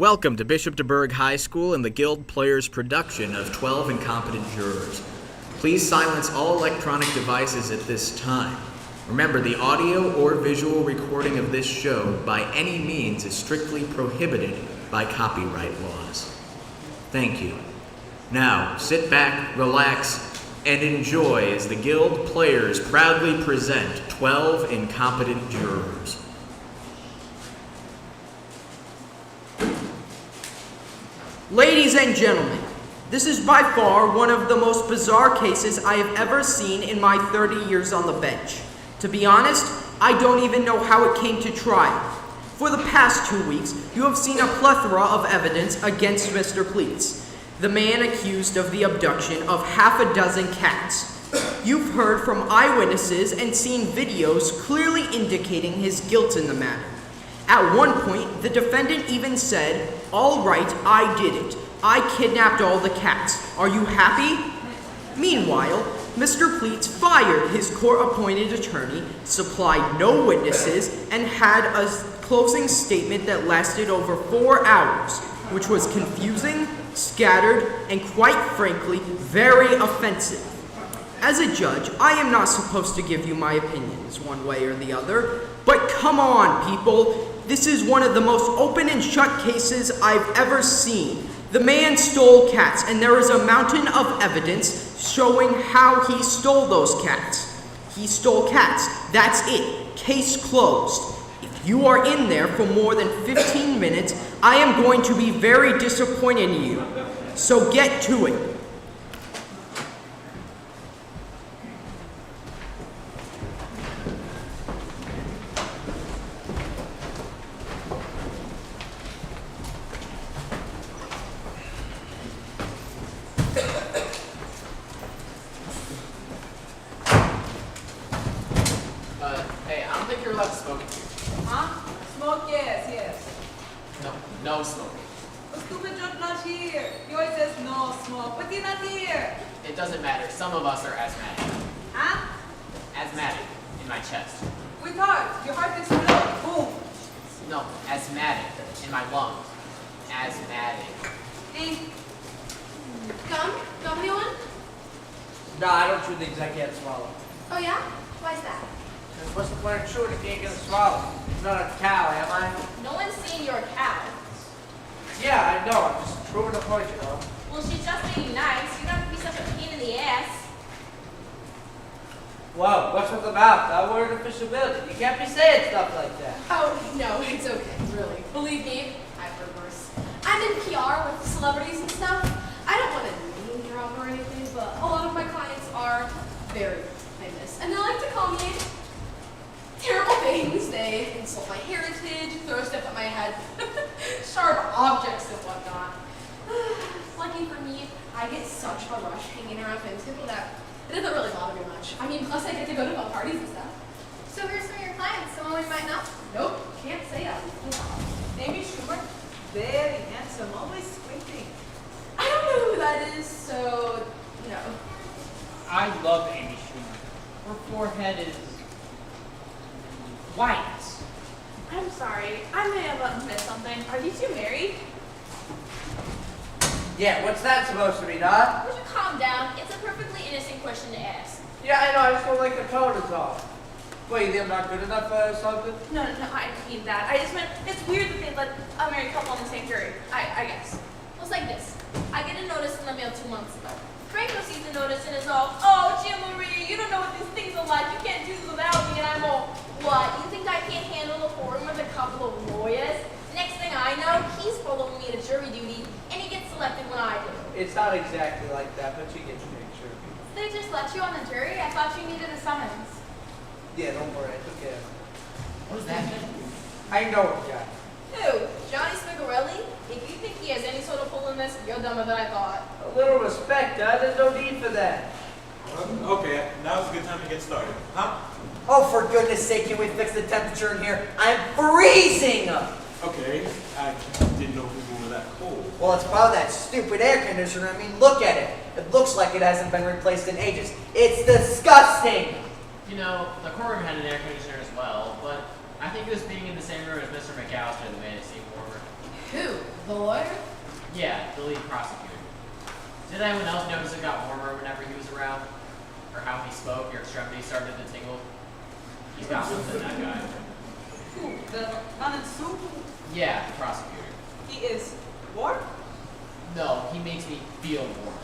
Welcome to Bishop DuBourg High School and the Guild Players' production of 12 Incompetent Jurors. Please silence all electronic devices at this time. Remember, the audio or visual recording of this show by any means is strictly prohibited by copyright laws. Thank you. Now, sit back, relax, and enjoy as the Guild Players proudly present 12 Incompetent Jurors. Ladies and gentlemen, this is by far one of the most bizarre cases I have ever seen in my 30 years on the bench. To be honest, I don't even know how it came to trial. For the past 2 weeks, you have seen a plethora of evidence against Mr. Pleats, the man accused of the abduction of half a dozen cats. You've heard from eyewitnesses and seen videos clearly indicating his guilt in the matter. At one point, the defendant even said, "All right, I did it. I kidnapped all the cats. Are you happy?" Meanwhile, Mr. Pleats fired his court-appointed attorney, supplied no witnesses, and had a closing statement that lasted over 4 hours, which was confusing, scattered, and quite frankly, very offensive. As a judge, I am not supposed to give you my opinions one way or the other, but come on, people. This is one of the most open and shut cases I've ever seen. The man stole cats, and there is a mountain of evidence showing how he stole those cats. He stole cats. That's it. Case closed. If you are in there for more than 15 minutes, I am going to be very disappointed in you. So get to it. Hey, I don't think you're allowed to smoke here. Huh? Smoke, yes. No smoking. The stupid judge not here. He always says no smoke, but he's not here. It doesn't matter. Some of us are asthmatic. Huh? Asthmatic in my chest. With heart. Your heart explodes. Boom. No, asthmatic in my lungs. Asthmatic. Eh. Gum? Gum, anyone? No, I don't chew things I can't swallow. Oh yeah? Why is that? Because what's the point of chewing if you ain't gonna swallow? I'm not a cow, am I? No one's seen your cow. Yeah, I know. I'm just proving the point, you know. Well, she's just being nice. You don't have to be such a pain in the ass. Whoa, what's with the mouth? That word of officiality. You can't be saying stuff like that. Oh, no, it's okay, really. Believe me, I've heard worse. I'm in PR with celebrities and stuff. I don't want to name drop or anything, but a lot of my clients are very famous. And they like to call me terrible things. They insult my heritage, throw stuff at my head, sharp objects and whatnot. Lucky for me, I get such a rush hanging around famous people that it doesn't really bother me much. I mean, plus I get to go to fun parties and stuff. So who's some of your clients? Someone we might know? Nope, can't say that. Amy Schumer. Very handsome. Always squinting. I don't know who that is, so no. I love Amy Schumer. Her forehead is white. I'm sorry, I may have missed something. Are you two married? Yeah, what's that supposed to be, Dot? Would you calm down? It's a perfectly innocent question to ask. Yeah, I know. I just don't like the tone is off. What, you think I'm not good enough for something? No, I didn't mean that. I just meant it's weird that they let a married couple on the same jury. I guess. Well, it's like this. I get a notice in the mail 2 months ago. Franco sees the notice and is all, "Oh, Jim Marie, you don't know what these things are like. You can't do this without me." And I'm all, "What? You think I can't handle a forum with a couple of lawyers?" Next thing I know, he's following me to jury duty, and he gets selected when I do. It's not exactly like that, but you get the picture. They just let you on the jury? I thought you needed a summons. Yeah, don't worry. I took care of it. What does that mean? I know it, Jack. Who? Johnny Spigarelli? If you think he has any sort of pull in this, you're dumber than I thought. A little respect, Dad. There's no need for that. Okay, now's a good time to get started. Huh? Oh, for goodness sake, can we fix the temperature in here? I'm freezing! Okay, I didn't know people were that cold. Well, it's probably that stupid air conditioner. I mean, look at it. It looks like it hasn't been replaced in ages. It's disgusting! You know, the courtroom had an air conditioner as well, but I think it was being in the same room as Mr. McAllister that made it seem warmer. Who? The lawyer? Yeah, the lead prosecutor. Did anyone else notice it got warmer whenever he was around? Or how he spoke, your extremities started to tingle? He's got something, that guy. Who? The man in suit? Yeah, the prosecutor. He is warm? No, he makes me feel warm.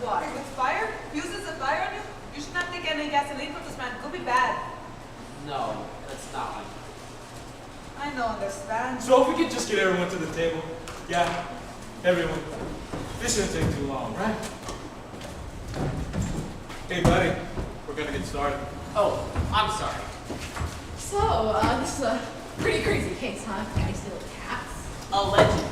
Why? With fire? Uses a fire on you? You should not take any gasoline from this man. Could be bad. No, that's not what I don't understand. So if we could just get everyone to the table. Yeah, everyone. This shouldn't take too long, right? Hey, buddy. We're gonna get started. Oh, I'm sorry. So, this is a pretty crazy case, huh? Guy stealing cats? Allegedly.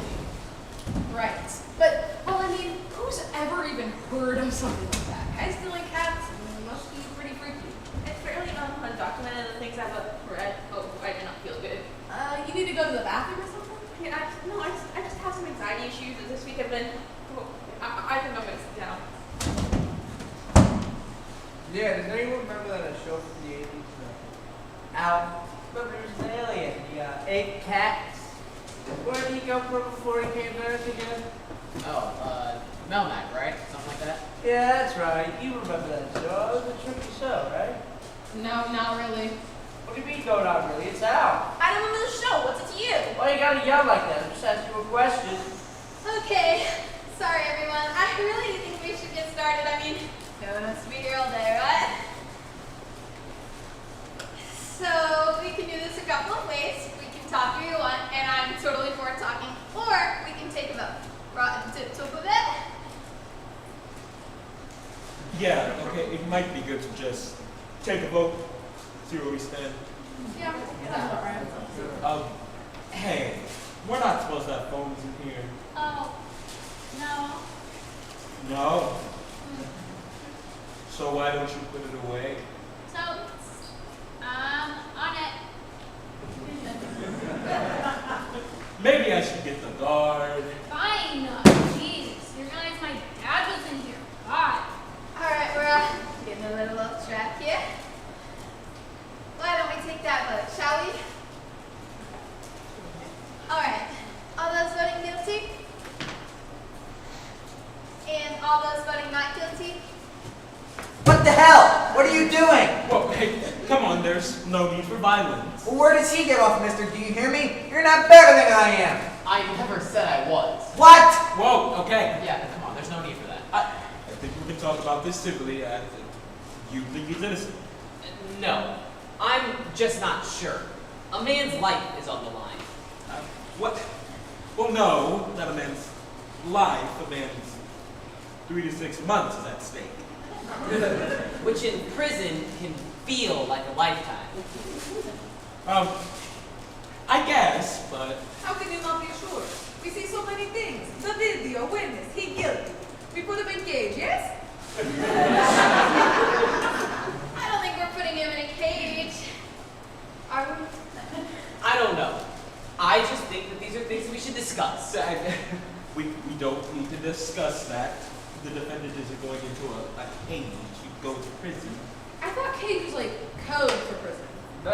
Right. But, well, I mean, who's ever even heard of something like that? Guy stealing cats? It must be pretty freaky. It's fairly undocumented, the things I've read. Oh, I do not feel good. You need to go to the bathroom or something? Yeah, I just have some anxiety issues this week. I've been, I think I'm gonna sit down. Yeah, does anyone remember that show from the 80s? Out. Remember there was an alien. He ate cats. Where did he come from before he came to Earth again? Oh, Melmac, right? Something like that? Yeah, that's right. You remember that show. It was a tricky show, right? No, not really. What do you mean, no, not really? It's out. I don't remember the show. What's it to you? Why you gotta yell like that? I'm just asking you a question. Okay. Sorry, everyone. I really think we should get started. I mean, no one wants to be here all day, right? So, we can do this a couple of ways. We can talk if you want, and I'm totally for talking. Or, we can take a vote. Rotten tip top of it. Yeah, okay, it might be good to just take a vote, see where we stand. Yeah, that's all right. Hey, we're not supposed to have phones in here. Oh, no. No. So why don't you put it away? Totes. On it. Maybe I should get the guard. Fine. Jesus, you realize my dad was in here. God. All right, we're getting a little off track here. Why don't we take that vote, shall we? All right. All those voting guilty? And all those voting not guilty? What the hell? What are you doing? Well, hey, come on, there's no need for violence. Well, where does he get off, mister? Do you hear me? You're not better than I am. I never said I was. What? Whoa, okay. Yeah, come on, there's no need for that. I think we can talk about this civilly. You think he's innocent? No, I'm just not sure. A man's life is on the line. What? Well, no, not a man's life. A man's 3 to 6 months is at stake. Which in prison can feel like a lifetime. I guess, but How can you not be sure? We see so many things. The video, witness, he guilty. We put him in cage, yes? I don't think we're putting him in a cage. Are we? I don't know. I just think that these are things we should discuss. we don't need to discuss that. The defendant isn't going into a cage. You go to prison. I thought cage was like code for prison. No.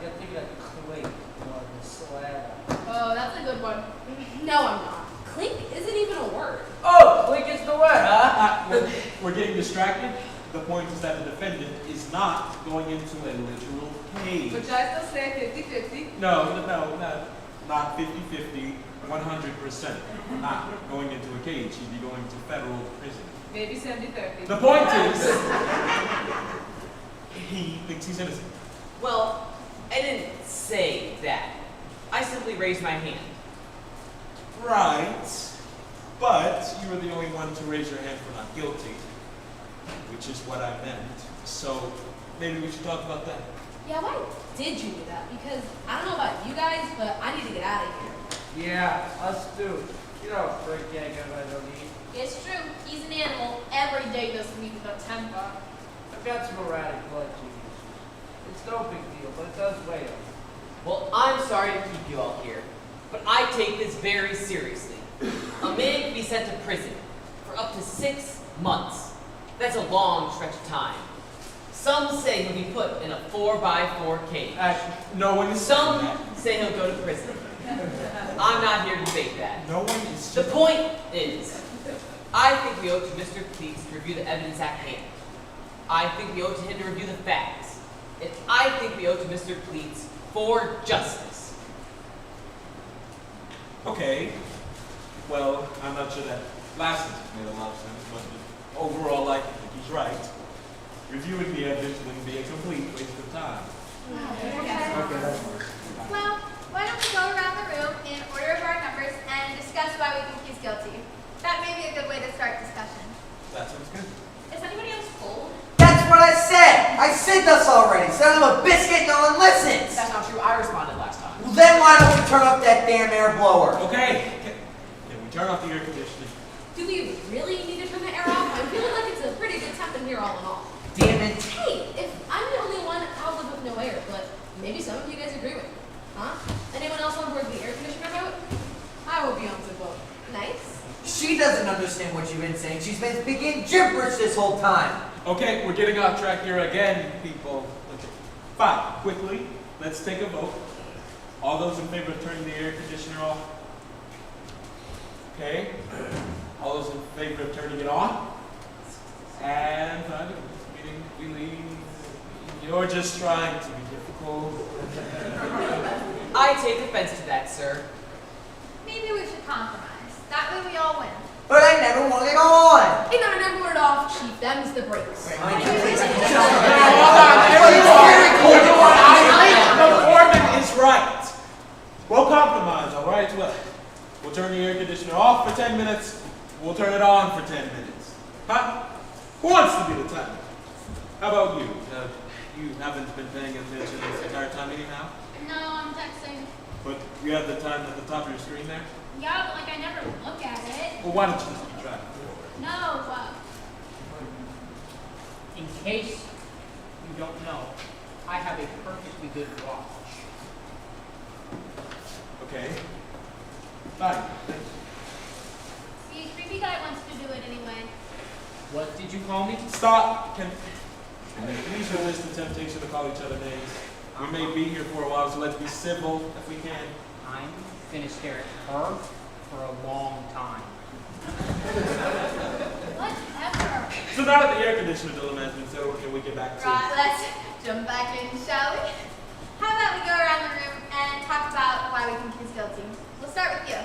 You're thinking of clink, the slab. Oh, that's a good one. No, I'm not. Clink isn't even a word. Oh, clink is the word, huh? We're getting distracted. The point is that the defendant is not going into a literal cage. But I still say 50-50. No, not 50-50, 100%. Not going into a cage. He'd be going to federal prison. Maybe 70-30. The point is, he thinks he's innocent. Well, I didn't say that. I simply raised my hand. Right, but you were the only one to raise your hand for not guilty, which is what I meant. So maybe we should talk about that. Yeah, why did you do that? Because I don't know about you guys, but I need to get out of here. Yeah, us too. You know, break yank I don't need. It's true. He's an animal. Every day doesn't mean the temper. I've got some erratic blood issues. It's no big deal, but it does weigh on me. Well, I'm sorry to keep you all here, but I take this very seriously. A man can be sent to prison for up to 6 months. That's a long stretch of time. Some say he'll be put in a 4x4 cage. No one is saying Some that. say he'll go to prison. I'm not here to debate that. No one is... The point is, I think we owe to Mr. Cleats to review the evidence at hand. I think we owe to him to review the facts. And I think we owe to Mr. Cleats for justice. Okay. Well, I'm not sure that last sentence made a lot of sense, but overall, I think he's right. Reviewing the evidence wouldn't be a complete waste of time. Well, why don't we go around the room in order of our numbers and discuss why we think he's guilty? That may be a good way to start discussion. That sounds good. Is anybody else cold? That's what I said! I said this already! Son of a biscuit, no one listens! That's not true. I responded last time. Well, then why don't we turn off that damn air blower? Okay. Can we turn off the air conditioning? Do we really need to turn the air off? I'm feeling like it's a pretty good temp in here all in all. Damn it. Hey, if I'm the only one, I'll live with no air, but maybe some of you guys agree with me. Huh? Anyone else on board the air conditioner vote? I will be on the boat. Nice. She doesn't understand what you've been saying. She's been speaking gibberish this whole time. Okay, we're getting off track here again, people. Okay. Fine, quickly, let's take a vote. All those in favor of turning the air conditioner off? Okay. All those in favor of turning it on? And meeting, we leave. You're just trying to be difficult. I take offense to that, sir. Maybe we should compromise. That way we all win. But I never want it on. Hey, no, never word off, Chief. Them's the breaks. The foreman is right. We'll compromise, all right? We'll turn the air conditioner off for 10 minutes. We'll turn it on for 10 minutes. Huh? Who wants to be the timer? How about you? You haven't been paying attention this entire time anyhow? No, I'm texting. But you have the time at the top of your screen there? Yeah, but like I never look at it. Well, why don't you just keep track? No, In case you don't know, I have a perfectly good watch. Okay. Fine. the creepy guy wants to do it anyway. What did you call me? Stop! Can we please resist the temptation to call each other names? We may be here for a while, so let's be civil if we can. I'm finished staring at her for a long time. Whatever. So now that the air conditioner dilemma has been settled, can we get back to... Right, let's jump back in, shall we? How about we go around the room and talk about why we think he's guilty? We'll start with you.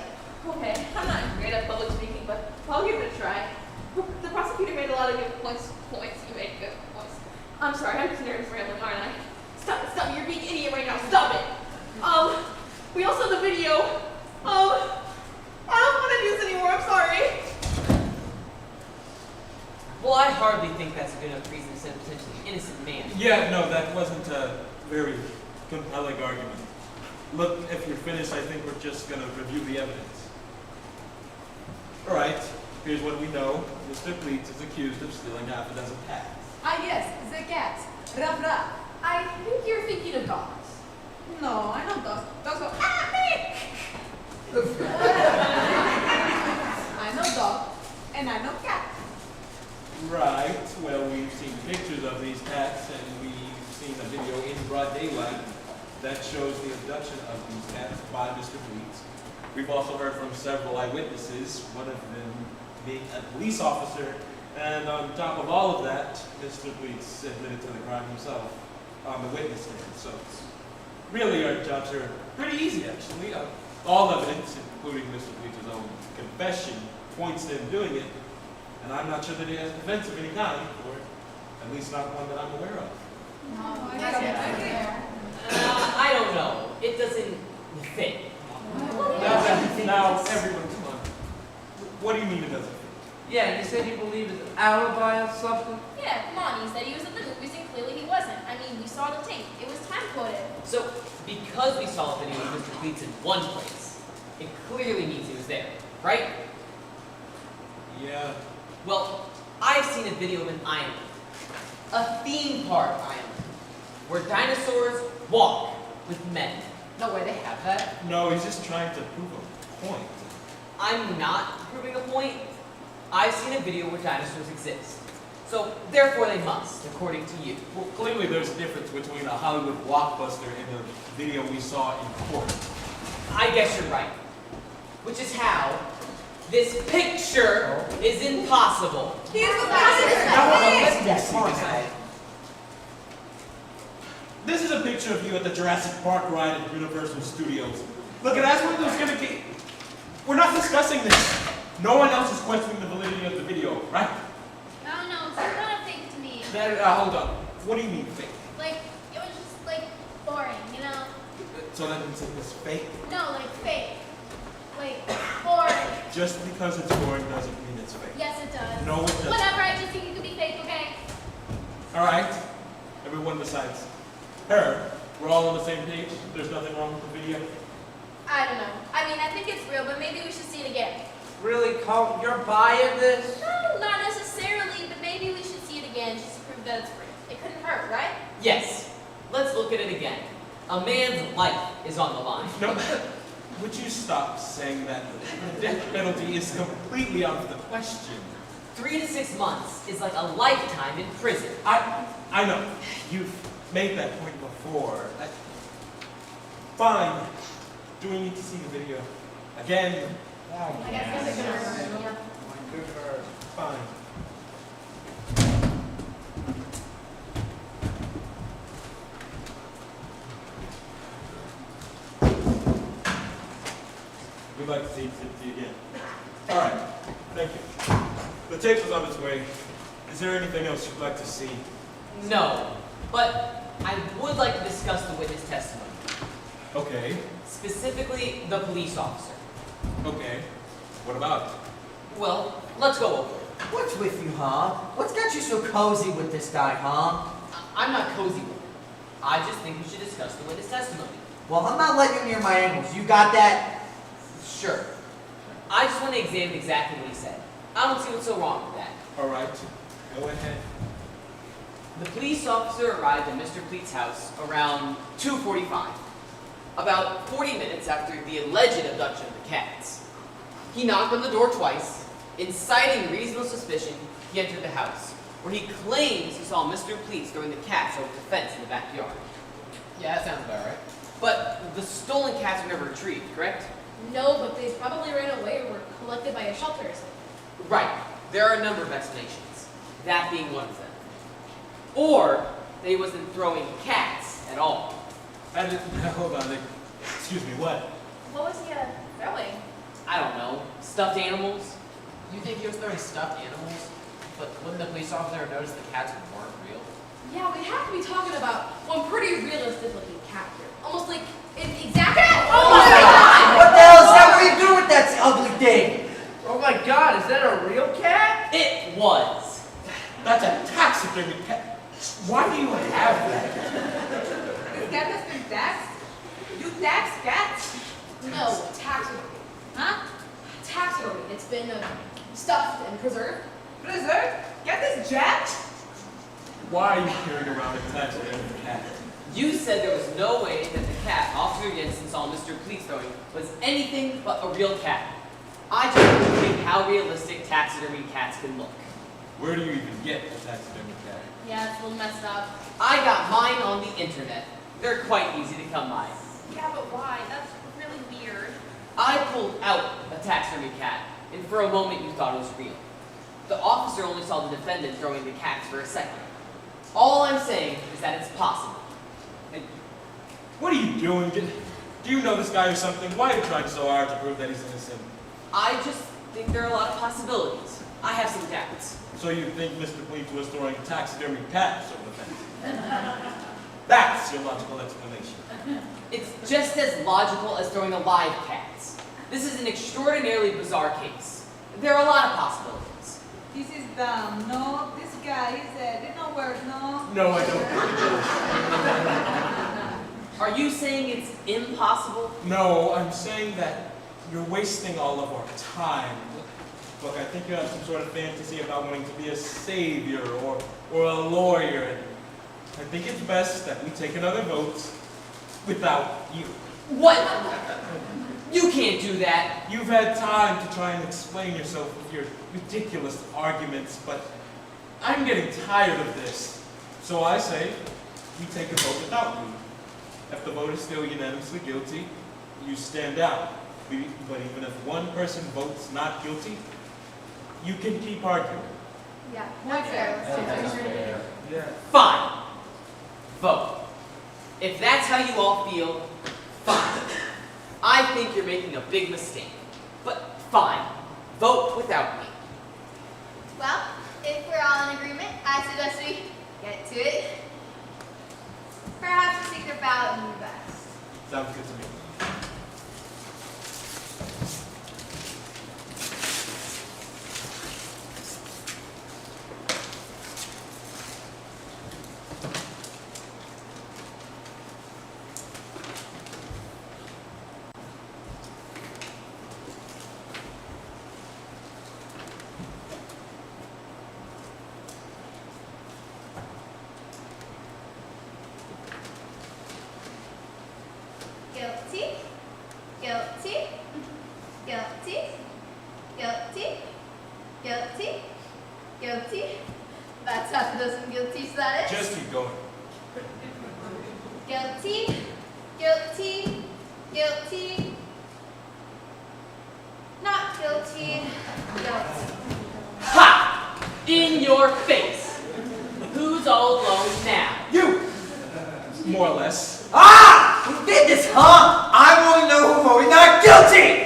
Okay, I'm not great at public speaking, but I'll give it a try. The prosecutor made a lot of good points. You made good points. I'm sorry, I'm just nervous rambling, aren't I? Stop it, you're being an idiot right now, stop it! We all saw the video. I don't want to do this anymore, I'm sorry. Well, I hardly think that's a good enough reason to send a potentially innocent man. Yeah, no, that wasn't a very compelling argument. Look, if you're finished, I think we're just going to review the evidence. All right, here's what we know. Mr. Cleats is accused of stealing half a dozen cats. Ah, yes, the cats. Ruff, ruff. I think you're thinking of dogs. No, I know dogs. Dogs go, ah, me! I know dog, and I know cat. Right, well, we've seen pictures of these cats, and we've seen a video in broad daylight that shows the abduction of these cats by Mr. Cleats. We've also heard from several eyewitnesses, one of them being a police officer, and on top of all of that, Mr. Cleats admitted to the crime himself on the witness stand. So really our jobs are pretty easy, actually. All evidence, including Mr. Cleats' own confession, points to him doing it, and I'm not sure that he has defense of any kind, or at least not one that I'm aware of. No, I don't know. It doesn't fit. Now, everyone, come on. What do you mean it doesn't fit? Yeah, you said you believe his alibi or something? Yeah, come on. He said he was at the movies and clearly he wasn't. I mean, we saw the tape. It was time coded. So, because we saw a video of Mr. Cleats in one place, it clearly means he was there, right? Yeah. Well, I've seen a video of an island, a theme park island, where dinosaurs walk with men. No way they have that. No, he's just trying to prove a point. I'm not proving a point. I've seen a video where dinosaurs exist. So, therefore they must, according to you. Well, clearly there's a difference between a Hollywood blockbuster and the video we saw in court. I guess you're right. which is how this picture is impossible. He's the Let me fastest. see this. This is a picture of you at the Jurassic Park ride at Universal Studios. Look, and that's what there's gonna be. We're not discussing this. No one else is questioning the validity of the video, right? I don't know, it's kind of fake to me. Hold on. What do you mean fake? Like, it was just, like, boring, you know? So that means it was fake? No, like, fake. Like, boring. Just because it's boring doesn't mean it's fake. Yes, it does. No, it doesn't. Whatever, I just think it could be fake, okay? All right. Everyone besides her, we're all on the same page. There's nothing wrong with the video. I don't know. I mean, I think it's real, but maybe we should see it again. Really, Cole, you're buying this? No, not necessarily, but maybe we should see it again just to prove that it's real. It couldn't hurt, right? Yes, let's look at it again. A man's life is on the line. No, would you stop saying that? The death penalty is completely out of the question. 3 to 6 months is like a lifetime in prison. I know. You've made that point before. Fine. Do we need to see the video again? I guess it's a good one. Yeah. Good for her. Fine. We'd like to see it again. All right. Thank you. The tape is on its way. Is there anything else you'd like to see? No, but I would like to discuss the witness testimony. Okay. Specifically, the police officer. Okay. What about it? Well, let's go over it. What's with you, huh? What's got you so cozy with this guy, huh? I'm not cozy with it. I just think we should discuss the witness testimony. Well, I'm not letting you near my ankles. You got that? Sure. I just want to examine exactly what he said. I don't see what's so wrong with that. All right. Go ahead. The police officer arrived at Mr. Pleat's house around 2:45, about 40 minutes after the alleged abduction of the cats. He knocked on the door twice. Inciting reasonable suspicion, he entered the house, where he claims he saw Mr. Pleat throwing the cats over the fence in the backyard. Yeah, that sounds about right. But the stolen cats were never retrieved, correct? No, but they probably ran away or were collected by a shelter or something. Right. There are a number of explanations, that being one of them. Or that he wasn't throwing cats at all. Hold on. Excuse me. What? What was he throwing? I don't know. Stuffed animals? You think he was throwing stuffed animals? But wouldn't the police officer have noticed the cats weren't real? Yeah, we'd have to be talking about one pretty realistic looking cat here. Almost like an exact Oh my God! What the hell is that? What are you doing with that ugly thing? Oh my God, is that a real cat? It was. That's a taxidermy cat. Why do you have that? This cat has been taxed? You tax cats? No, taxidermy. Huh? Taxidermy. It's been stuffed and preserved. Preserved? Cat is jacked? Why are you carrying around a taxidermy cat? You said there was no way that the cat Officer Jensen saw Mr. Pleat throwing was anything but a real cat. I just want to think how realistic taxidermy cats can look. Where do you even get a taxidermy cat? Yeah, it's a little messed up. I got mine on the internet. They're quite easy to come by. Yeah, but why? That's really weird. I pulled out a taxidermy cat, and for a moment you thought it was real. The officer only saw the defendant throwing the cats for a second. All I'm saying is that it's possible. And What are you doing? Do you know this guy or something? Why are you trying so hard to prove that he's innocent? I just think there are a lot of possibilities. I have some doubts. So you think Mr. Pleat was throwing taxidermy cats over the fence? That's your logical explanation. It's just as logical as throwing alive cats. This is an extraordinarily bizarre case. There are a lot of possibilities. This is dumb. No, this guy is it don't work, no? No, I don't. Are you saying it's impossible? No, I'm saying that you're wasting all of our time. Look, I think you have some sort of fantasy about wanting to be a savior or a lawyer. I think it's best that we take another vote without you. What? You can't do that. You've had time to try and explain yourself with your ridiculous arguments, but I'm getting tired of this. So I say we take a vote without you. If the vote is still unanimously guilty, you stand down. But even if one person votes not guilty, you can keep arguing. Yeah, that's fair. Yeah. Fine. Vote. If that's how you all feel, fine. I think you're making a big mistake. But fine. Vote without me. Well, if we're all in agreement, I suggest we get to it. Perhaps a secret ballot would be best. Sounds good to me. Guilty, guilty, guilty, guilty, guilty, guilty. That's half a dozen guilties, that is. Just keep going. Guilty, guilty, guilty. Not guilty, guilty. Ha! In your face. Who's all alone now? You! More or less. Ah! Who did this, huh? I want to know who voted not guilty!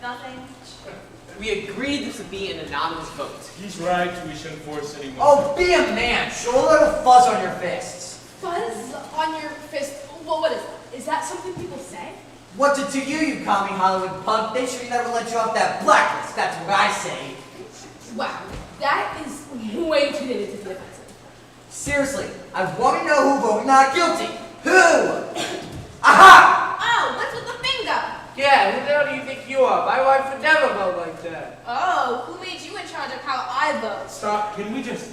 Nothing. We agreed this would be an anonymous vote. He's right, we shouldn't force anyone. Oh, be a man. Show a little fuzz on your fists. Fuzz on your fist. Well, what is that? Is that something people say? What's it to you, you commie Hollywood punk? They should never let you off that blacklist. That's what I say. Wow, that is way too dated to be offensive. Seriously, I want to know who voted not guilty. Who? Aha! Oh, what's with the finger? Yeah, who the hell do you think you are? My wife would never vote like that. Oh, who made you in charge of how I vote? Stop, can we just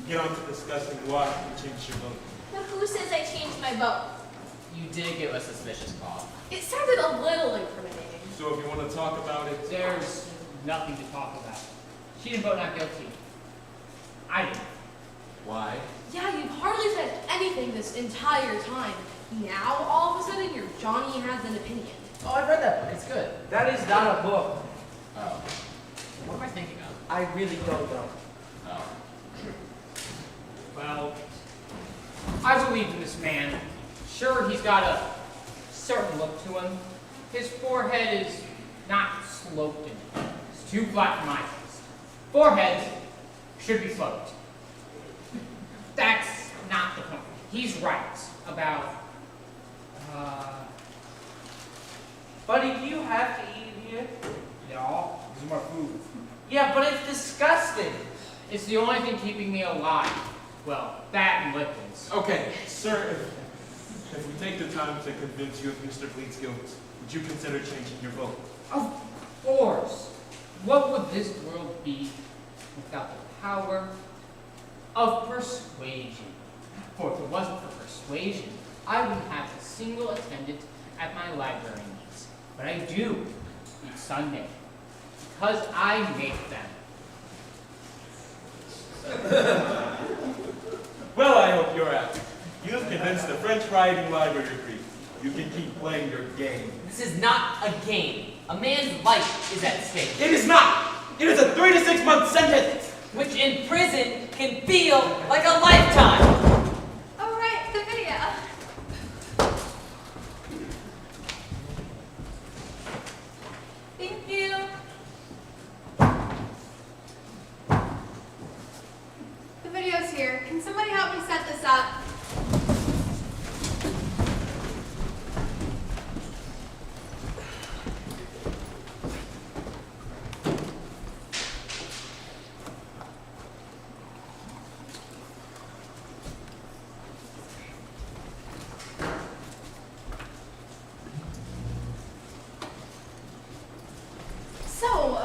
get on to discussing why you changed your vote? But who says I changed my vote? You did give a suspicious call. It sounded a little incriminating. So if you want to talk about it, There's nothing to talk about. She didn't vote not guilty. I did. why? Yeah, you've hardly said anything this entire time. Now, all of a sudden, your Johnny has an opinion. Oh, I read that book. It's good. That is not a book. Oh. What am I thinking of? I really don't know. Oh. Well, I believe in this man. Sure, he's got a certain look to him. His forehead is not sloped in. It's too flat for my taste. Foreheads should be sloped. That's not the point. He's right about, Buddy, do you have to eat in here? no, there's more food. Yeah, but it's disgusting. It's the only thing keeping me alive. Well, that and liquids. Okay, sir, if we take the time to convince you of Mr. Bleed's guilt, would you consider changing your vote? Of course. What would this world be without the power of persuasion? For if it wasn't for persuasion, I wouldn't have a single attendant at my library meetings. But I do each Sunday because I make them. Well, I hope you're happy. You've convinced the French Rioting Library Creek. You can keep playing your game. This is not a game. A man's life is at stake, It is not! It is a 3 to 6 month sentence! which in prison can feel like a lifetime. All right, the video. Thank you. The video's here. Can somebody help me set this up? So,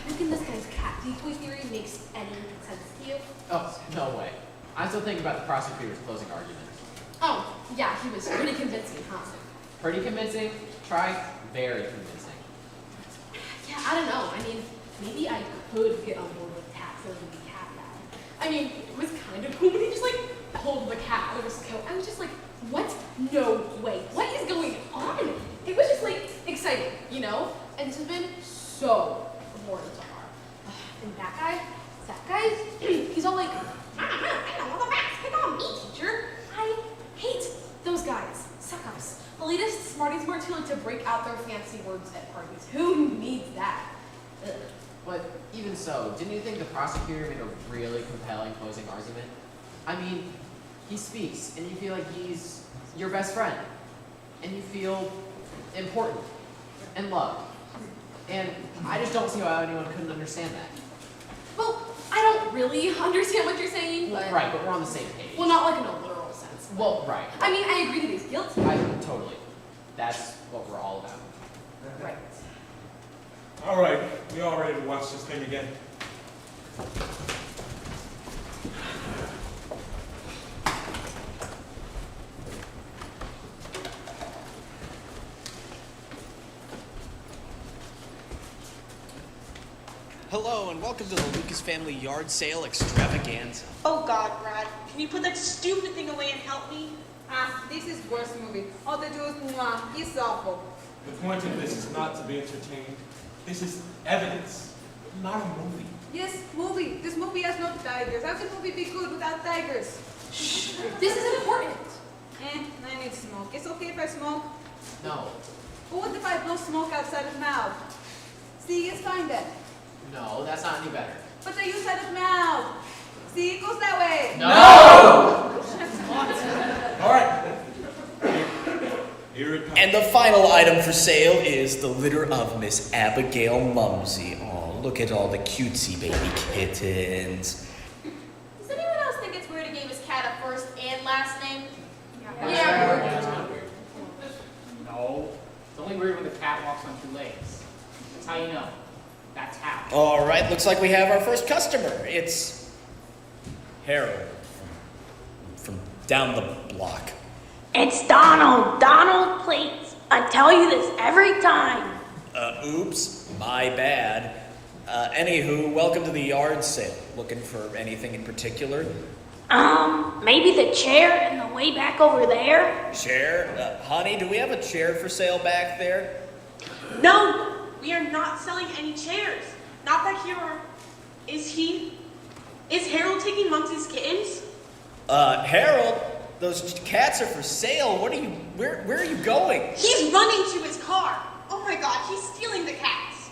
you think this guy's cat decoy theory makes any sense to you? Oh, no way. I'm still thinking about the prosecutor's closing argument. Oh, yeah, he was pretty convincing, huh? Pretty convincing. Try very convincing. Yeah, I don't know. I mean, maybe I could get on board with cat killing the cat guy. I mean, it was kind of cool when he just like pulled the cat out of his coat. I was just like, what? No way. What is going on? It was just like exciting, you know? And this has been so boring so far. And that guy, he's all like, I don't know the facts. Pick on me, teacher. I hate those guys. Suck-ups. Elitists, smarties, more too like to break out their fancy words at parties. Who needs that? Ugh. But even so, didn't you think the prosecutor made a really compelling closing argument? I mean, he speaks, and you feel like he's your best friend. And you feel important and loved. And I just don't see how anyone couldn't understand that. Well, I don't really understand what you're saying, but... Right, but we're on the same page. Well, not like in a literal sense. Well, right. I mean, I agree that he's guilty. Totally. That's what we're all about. Right. All right, we all ready to watch this thing again? Hello and welcome to the Lucas Family Yard Sale Extravaganza. Oh God, Brad. Can you put that stupid thing away and help me? This is worst movie. All they do is mwah. It's awful. The point of this is not to be entertained. This is evidence, not a movie. Yes, movie. This movie has no tigers. How can a movie be good without tigers? Shh. This is important. I need smoke. It's okay if I smoke? No. But what if I blow smoke outside his mouth? See, it's fine then. No, that's not any better. But I use side of mouth. See, it goes that way. No! All right. Here it comes. And the final item for sale is the litter of Miss Abigail Mumsey. Oh, look at all the cutesy baby kittens. Does anyone else think it's weird he gave his cat a first and last name? Yeah, it's not weird. No. It's only weird when the cat walks on two legs. That's how you know. That's how. All right, looks like we have our first customer. It's Harold from down the block. It's Donald. Donald, please. I tell you this every time. Oops, my bad. Anywho, welcome to the yard sale. Looking for anything in particular? Maybe the chair in the way back over there? Chair? Honey, do we have a chair for sale back there? No, we are not selling any chairs. Not back here. Is Harold taking Mumsy's kittens? Harold, those cats are for sale. Where are you going? He's running to his car. Oh my God, he's stealing the cats.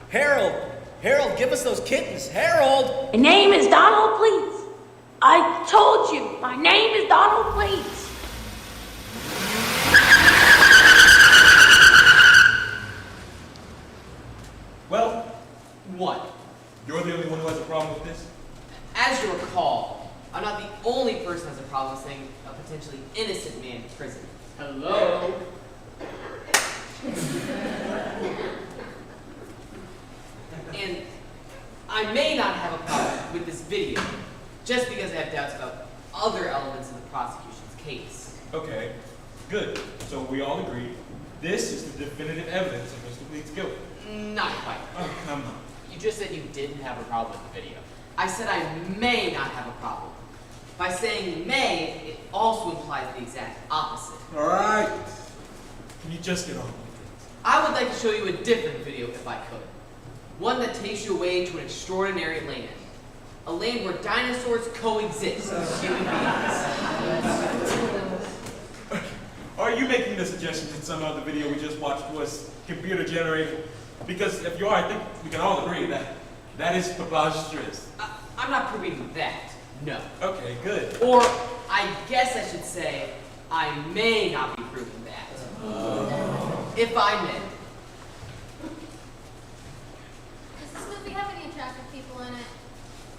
Harold, give us those kittens. Harold! My name is Donald, please. I told you, my name is Donald, please. Well, What? you're the only one who has a problem with this? As you recall, I'm not the only person who has a problem with sending a potentially innocent man to prison. Hello? And I may not have a problem with this video, just because I have doubts about other elements of the prosecution's case. Okay, good. So we all agree this is the definitive evidence of Mr. Bleak's guilt. Not quite. Oh, come on. You just said you didn't have a problem with the video. I said I may not have a problem. By saying may, it also implies the exact opposite. All right. Can you just get on with it? I would like to show you a different video if I could. One that takes you away to an extraordinary land. A land where dinosaurs coexist with human beings. Are you making the suggestion that some other video we just watched was computer generated? Because if you are, I think we can all agree that that is preposterous. I'm not proving that, no. Okay, good. Or, I guess I should say, I may not be proving that. If I may. Does this movie have any attractive people in it?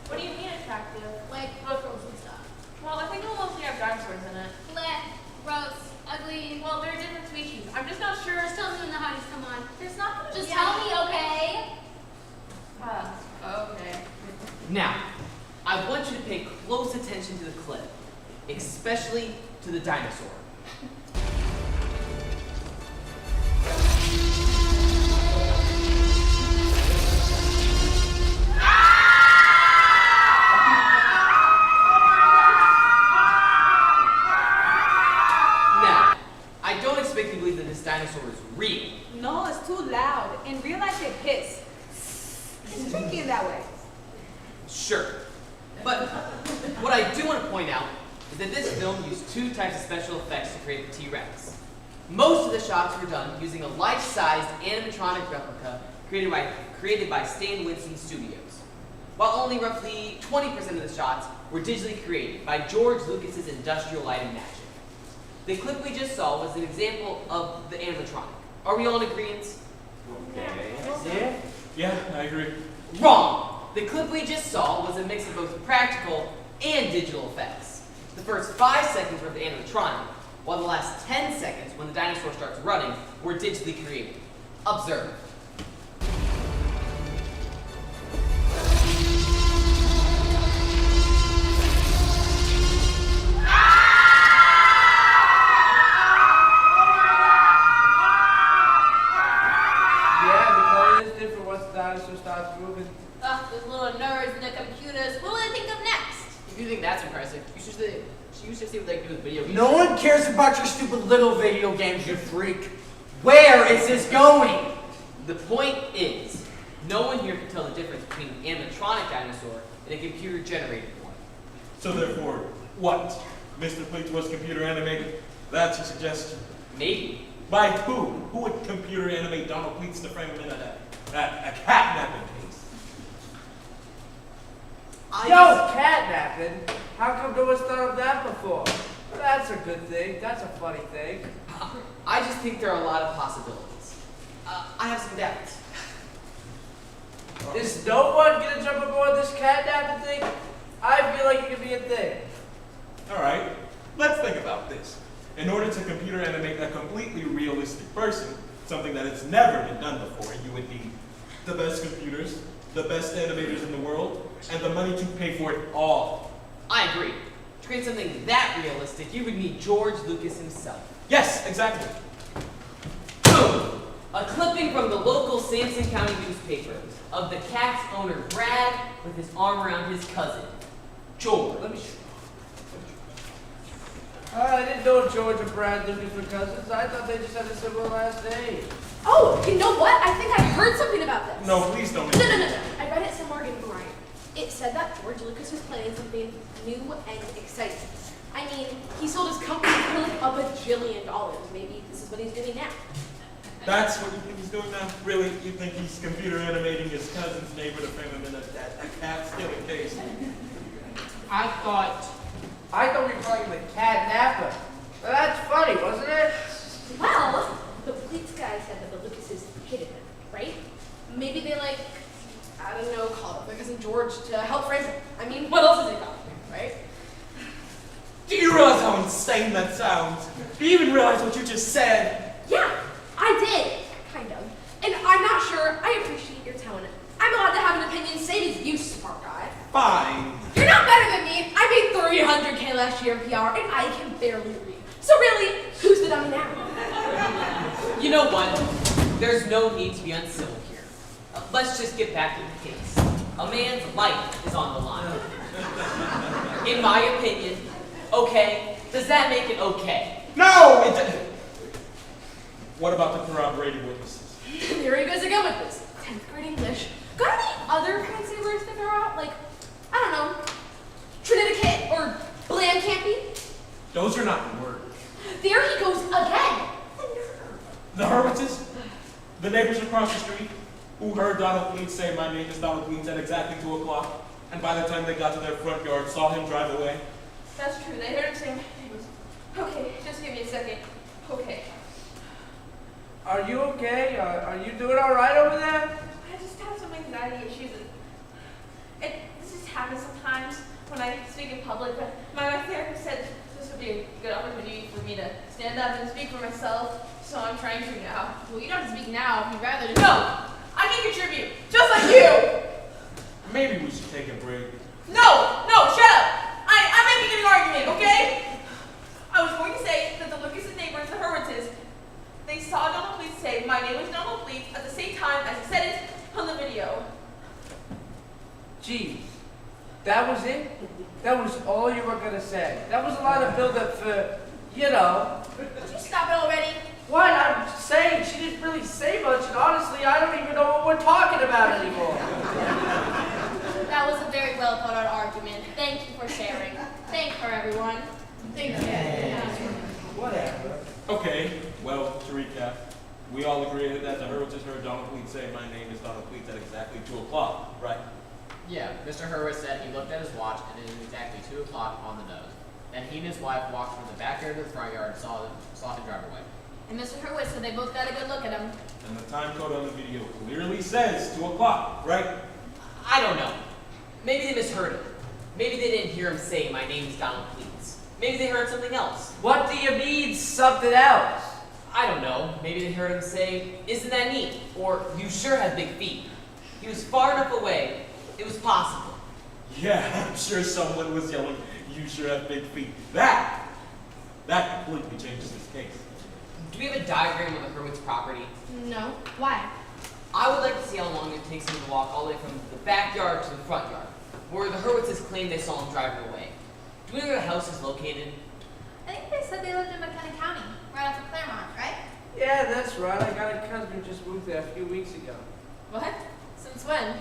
What do you mean attractive? Like girls and stuff. Well, I think it'll mostly have dinosaurs in it. Bleh, gross, ugly. Well, they're different species. I'm just not sure. Just tell me in the hotties, come on. There's not gonna Just be tell any- me, okay? Okay. Now, I want you to pay close attention to the clip, especially to the dinosaur. Now, I don't expect you to believe that this dinosaur is real. No, it's too loud. In real life, they hiss. It's tricky in that way. Sure. But what I do want to point out is that this film used two types of special effects to create the T-Rex. Most of the shots were done using a life-sized animatronic replica created by Stan Winston Studios, while only roughly 20% of the shots were digitally created by George Lucas's Industrial Light and Magic. The clip we just saw was an example of the animatronic. Are we all in agreement? Okay. Yeah, I agree. Wrong! The clip we just saw was a mix of both practical and digital effects. The first 5 seconds were the animatronic, while the last 10 seconds, when the dinosaur starts running, were digitally created. Observe. Yeah, the color is different once the dinosaur starts moving. Ugh, those little nerds in the computers. What will they think of next? If you think that's impressive, you should see what they can do with video games. No one cares about your stupid little video games, you freak. Where is this going? The point is, no one here can tell the difference between an animatronic dinosaur and a computer-generated one. So therefore, what? Mr. Bleak was computer animated? That's your suggestion? Maybe. By who? Who would computer animate Donald Pleats to frame him in a catnapping case? Catnapping? How come no one's thought of that before? That's a good thing. That's a funny thing. I just think there are a lot of possibilities. I have some doubts. Is no one gonna jump aboard this catnapping thing? I feel like it could be a thing. All right, let's think about this. In order to computer animate a completely realistic person, something that has never been done before, you would need the best computers, the best animators in the world, and the money to pay for it all. I agree. To create something that realistic, you would need George Lucas himself. Yes, exactly. Boom! A clipping from the local Sampson County newspaper of the cat's owner, Brad, with his arm around his cousin, George. I didn't know George and Brad Lucas were cousins. I thought they just had a similar last name. Oh, you know what? I think I heard something about this. No, please don't. No. I read it somewhere in Variety. It said that George Lucas was planning something new and exciting. I mean, he sold his company for like $1 bajillion. Maybe this is what he's doing now. That's what you think he's doing now? Really? You think he's computer animating his cousin's neighbor to frame him in a cat stealing case? I thought we were calling him the catnapper. Well, that's funny, wasn't it? Well, the police guy said that the Lucases hated him, right? Maybe they I don't know, called up their cousin George to help frame him. I mean, what else has he got, right? Do you realize how insane that sounds? Do you even realize what you just said? Yeah, I did, kind of. And I'm not sure I appreciate your tone. I'm allowed to have an opinion, same as you, smart guy. Fine. You're not better than me. I made $300K last year in PR, and I can barely read. So really, who's the dummy now? You know what? There's no need to be uncivil here. Let's just get back to the case. A man's life is on the line. In my opinion, okay, does that make it okay? No! It doesn't. What about the corroborating witnesses? There he goes again with this. 10th grade English. Got any other fancy words to throw out? Like, I don't know, Trinidad or bland campy? Those are not words. There he goes again. The Hurwitzes? The neighbors across the street? Who heard Donald Pleats say, "My name is Donald Pleats," at exactly 2 o'clock, and by the time they got to their front yard, saw him drive away? That's true. They heard him say my name was. Okay, just give me a second. Okay. Are you okay? Are you doing all right over there? I just have some anxiety issues, and this just happens sometimes when I speak in public. But my therapist said this would be a good opportunity for me to stand up and speak for myself. So I'm trying to now. Well, you don't have to speak now if you'd rather just... No! I can contribute, just like you! Maybe we should take a break. No, shut up! I'm making an argument, okay? I was going to say that the Lucas neighbors, the Hurwitzes, they saw Donald Pleats say, "My name is Donald Pleats," at the same time as he said it on the video. Geez, that was it? That was all you were gonna say? That was a lot of build-up for, you know. Would you stop it already? What? I'm saying she didn't really say much, and honestly, I don't even know what we're talking about anymore. That was a very well thought out argument. Thank you for sharing. Thank her, everyone. Thank you. Whatever. Okay, well, to recap, we all agree that the Hurwitzes heard Donald Pleats say, "My name is Donald Pleats," at exactly 2 o'clock, right? Yeah, Mr. Hurwitz said he looked at his watch and it was exactly 2 o'clock on the nose. Then he and his wife walked from the backyard to the front yard and saw him drive away. And Mr. Hurwitz said they both got a good look at him. And the time code on the video clearly says 2 o'clock, right? I don't know. Maybe they misheard him. Maybe they didn't hear him say, "My name is Donald Pleats." Maybe they heard something else. What do you mean, something else? I don't know. Maybe they heard him say, "Isn't that neat?" Or, "You sure have big feet." He was far enough away, it was possible. Yeah, I'm sure someone was yelling, "You sure have big feet." That completely changes this case. Do we have a diagram of the Hurwitz property? No. Why? I would like to see how long it takes him to walk all the way from the backyard to the front yard, where the Hurwitzes claim they saw him driving away. Do we know where the house is located? I think they said they lived in McWethy County, right off of Claremont, right? Yeah, that's right. I got a cousin who just moved there a few weeks ago. What? Since when?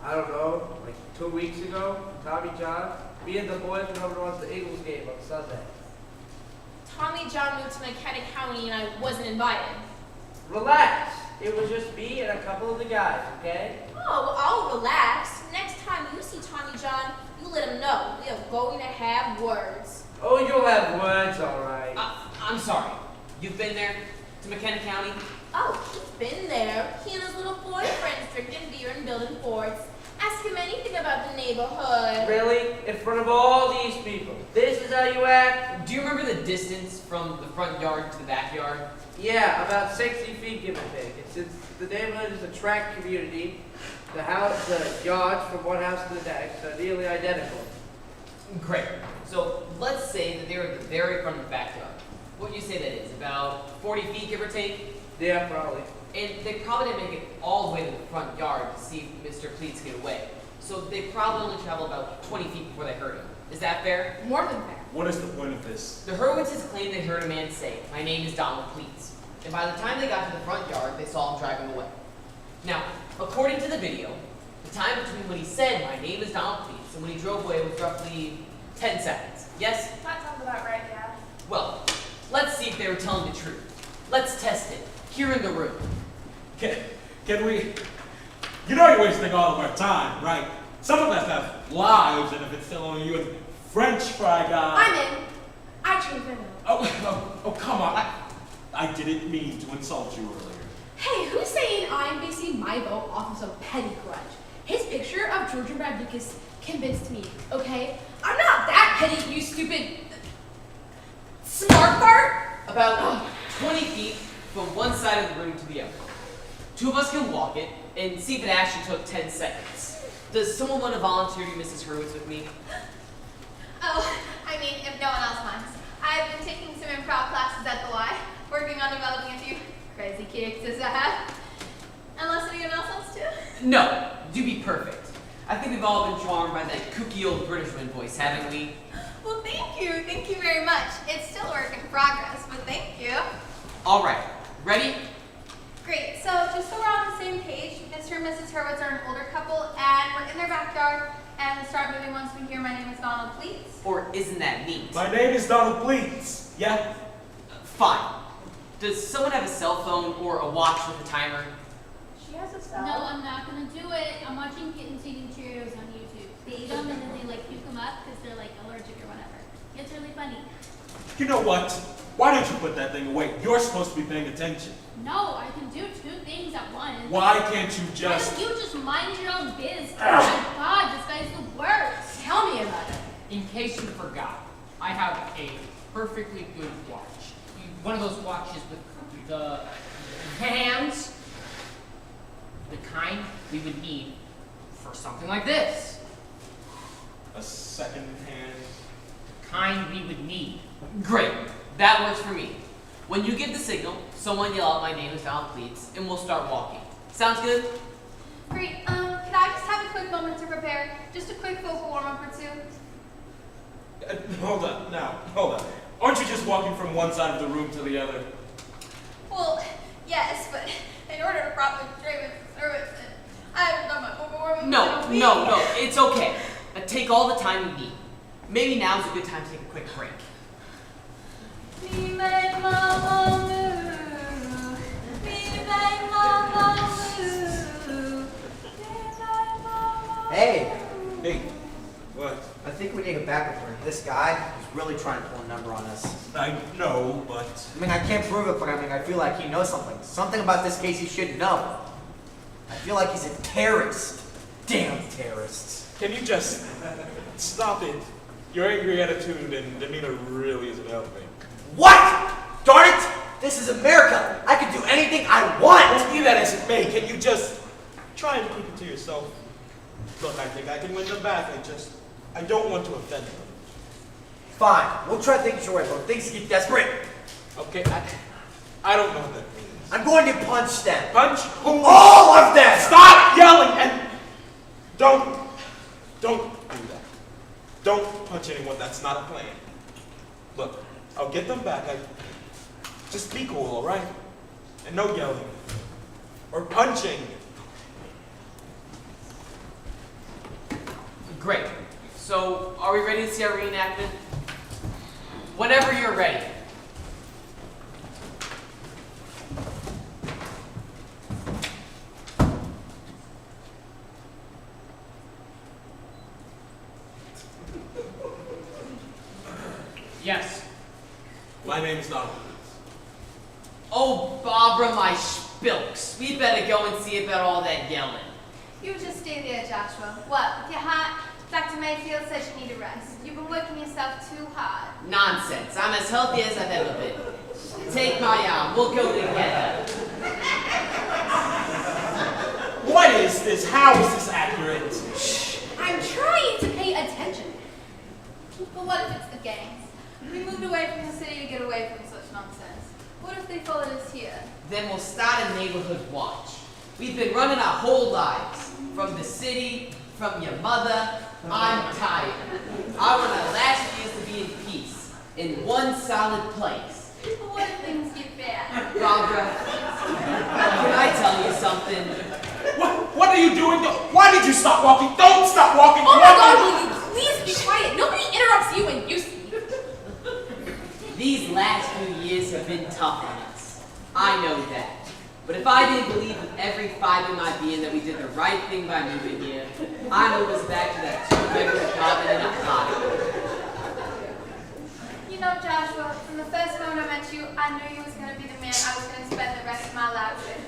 I don't know, like 2 weeks ago, Tommy John. Me and the boys went over to watch the Eagles game on Sunday. Tommy John moved to McWethy County and I wasn't invited. Relax. It was just me and a couple of the guys, okay? Oh, well, I'll relax. Next time you see Tommy John, you let him know we are going to have words. Oh, you'll have words, all right. I'm sorry. You've been there to McWethy County? Oh, he's been there. He and his little boyfriends drinking beer and building forts. Ask him anything about the neighborhood. Really? In front of all these people? This is how you act? Do you remember the distance from the front yard to the backyard? Yeah, about 60 feet, give or take. Since the neighborhood is a tract community, the yards from one house to the next are nearly identical. Great. So let's say that they're at the very front of the backyard. What do you say that is? About 40 feet, give or take? Yeah, probably. And they probably didn't make it all the way to the front yard to see Mr. Pleats get away. So they probably only traveled about 20 feet before they heard him. Is that fair? More than fair. What is the point of this? The Hurwitzes claimed they heard a man say, "My name is Donald Pleats." And by the time they got to the front yard, they saw him driving away. Now, according to the video, the time between when he said, "My name is Donald Pleats," and when he drove away was roughly 10 seconds. Yes? That sounds about right, yeah. Well, let's see if they were telling the truth. Let's test it, here in the room. Can we? You know you're wasting all of our time, right? Some of us have lives, and if it's still only you and French fry guy. I'm in. I changed my mind. Oh, come on. I didn't mean to insult you earlier. Hey, who's saying I'm basing my vote off of some petty grudge? His picture of Georgia Radicus convinced me, okay? I'm not that petty, you stupid smart fart. About 20 feet from one side of the room to the other. Two of us can walk it and see if it actually took 10 seconds. Does someone want to volunteer to be Mrs. Hurwitz with me? Oh, I mean, if no one else minds. I've been taking some improv classes at the Y, working on developing a few crazy kicks I have. Unless anyone else wants to. No, do be perfect. I think we've all been charmed by that kooky old Britishman voice, haven't we? Well, thank you. Thank you very much. It's still a work in progress, but thank you. All right, ready? Great. So just so we're on the same page, Mr. and Mrs. Hurwitz are an older couple, and we're in their backyard, and we'll start moving once we hear "My name is Donald Pleats." Or isn't that neat? My name is Donald Pleats. Yeah? Fine. Does someone have a cell phone or a watch with a timer? She has a cell. No, I'm not gonna do it. I'm watching kittens eating Cheerios on YouTube. They eat them and then they like puke them up because they're like allergic or whatever. It's really funny. You know what? Why don't you put that thing away? You're supposed to be paying attention. No, I can do two things at once. Why can't you Why just... don't you just mind your own biz? Oh my god, this guy's the worst. Tell me about it. In case you forgot, I have a perfectly good watch. One of those watches with the hands, the kind we would need for something like this. A second hand... The kind we would need. Great, that works for me. When you give the signal, someone yell out "My name is Donald Pleats," and we'll start walking. Sounds good? Great. Could I just have a quick moment to prepare? Just a quick vocal warm-up or two? Hold on. Aren't you just walking from one side of the room to the other? Well, yes, but in order to properly portray Mrs. Hurwitz, I haven't done my vocal warm-up. No, it's okay. Take all the time you need. Maybe now's a good time to take a quick break. We make mama move. We make mama move. Hey, What? I think we need a backup for this guy who's really trying to pull a number on us. I know, but... I mean, I can't prove it, but I feel like he knows something. Something about this case he should know. I feel like he's a terrorist. Damn terrorists. Can you just stop it? Your angry attitude and demeanor really isn't helping. What? Darn it! This is America. I can do anything I want. Well, be that as it may, can you just try and keep it to yourself? Look, I think I can win them back. I don't want to offend them. Fine. We'll try things your way, but things get desperate. Okay, I don't know what that means. I'm going to punch them. Punch who? All of them! Stop yelling and don't do that. Don't punch anyone. That's not a plan. Look, I'll get them back. Just be cool, all right? And no yelling or punching. Great. So, are we ready to see our reenactment? Whenever you're ready. better go and see about all that yelling. You just stay there, Joshua. What, with your heart? Dr. Mayfield said you need a rest. You've been working yourself too hard. Nonsense. I'm as healthy as I've ever been. Take my arm. We'll go together. What is this? How is this accurate? I'm trying to pay attention. But what if it's the gangs? We moved away from the city to get away from such nonsense. What if they followed us here? Then we'll start a neighborhood watch. We've been running our whole lives. From the city, from your mother. I'm tired. I want our last years to be in peace. In one solid place. But what if things get bad? Barbara, can I tell you something? What are you doing? Why did you stop walking? Don't stop walking! Oh my God, will you please be quiet? Nobody interrupts you when you speak. These last few years have been tough on us. I know that. But if I didn't believe with every fiber of my being that we did the right thing by moving here, I move us back to that two-bedroom apartment in a heartbeat. You know, Joshua, from the first moment I met you, I knew you was going to be the man I was going to spend the rest of my life with.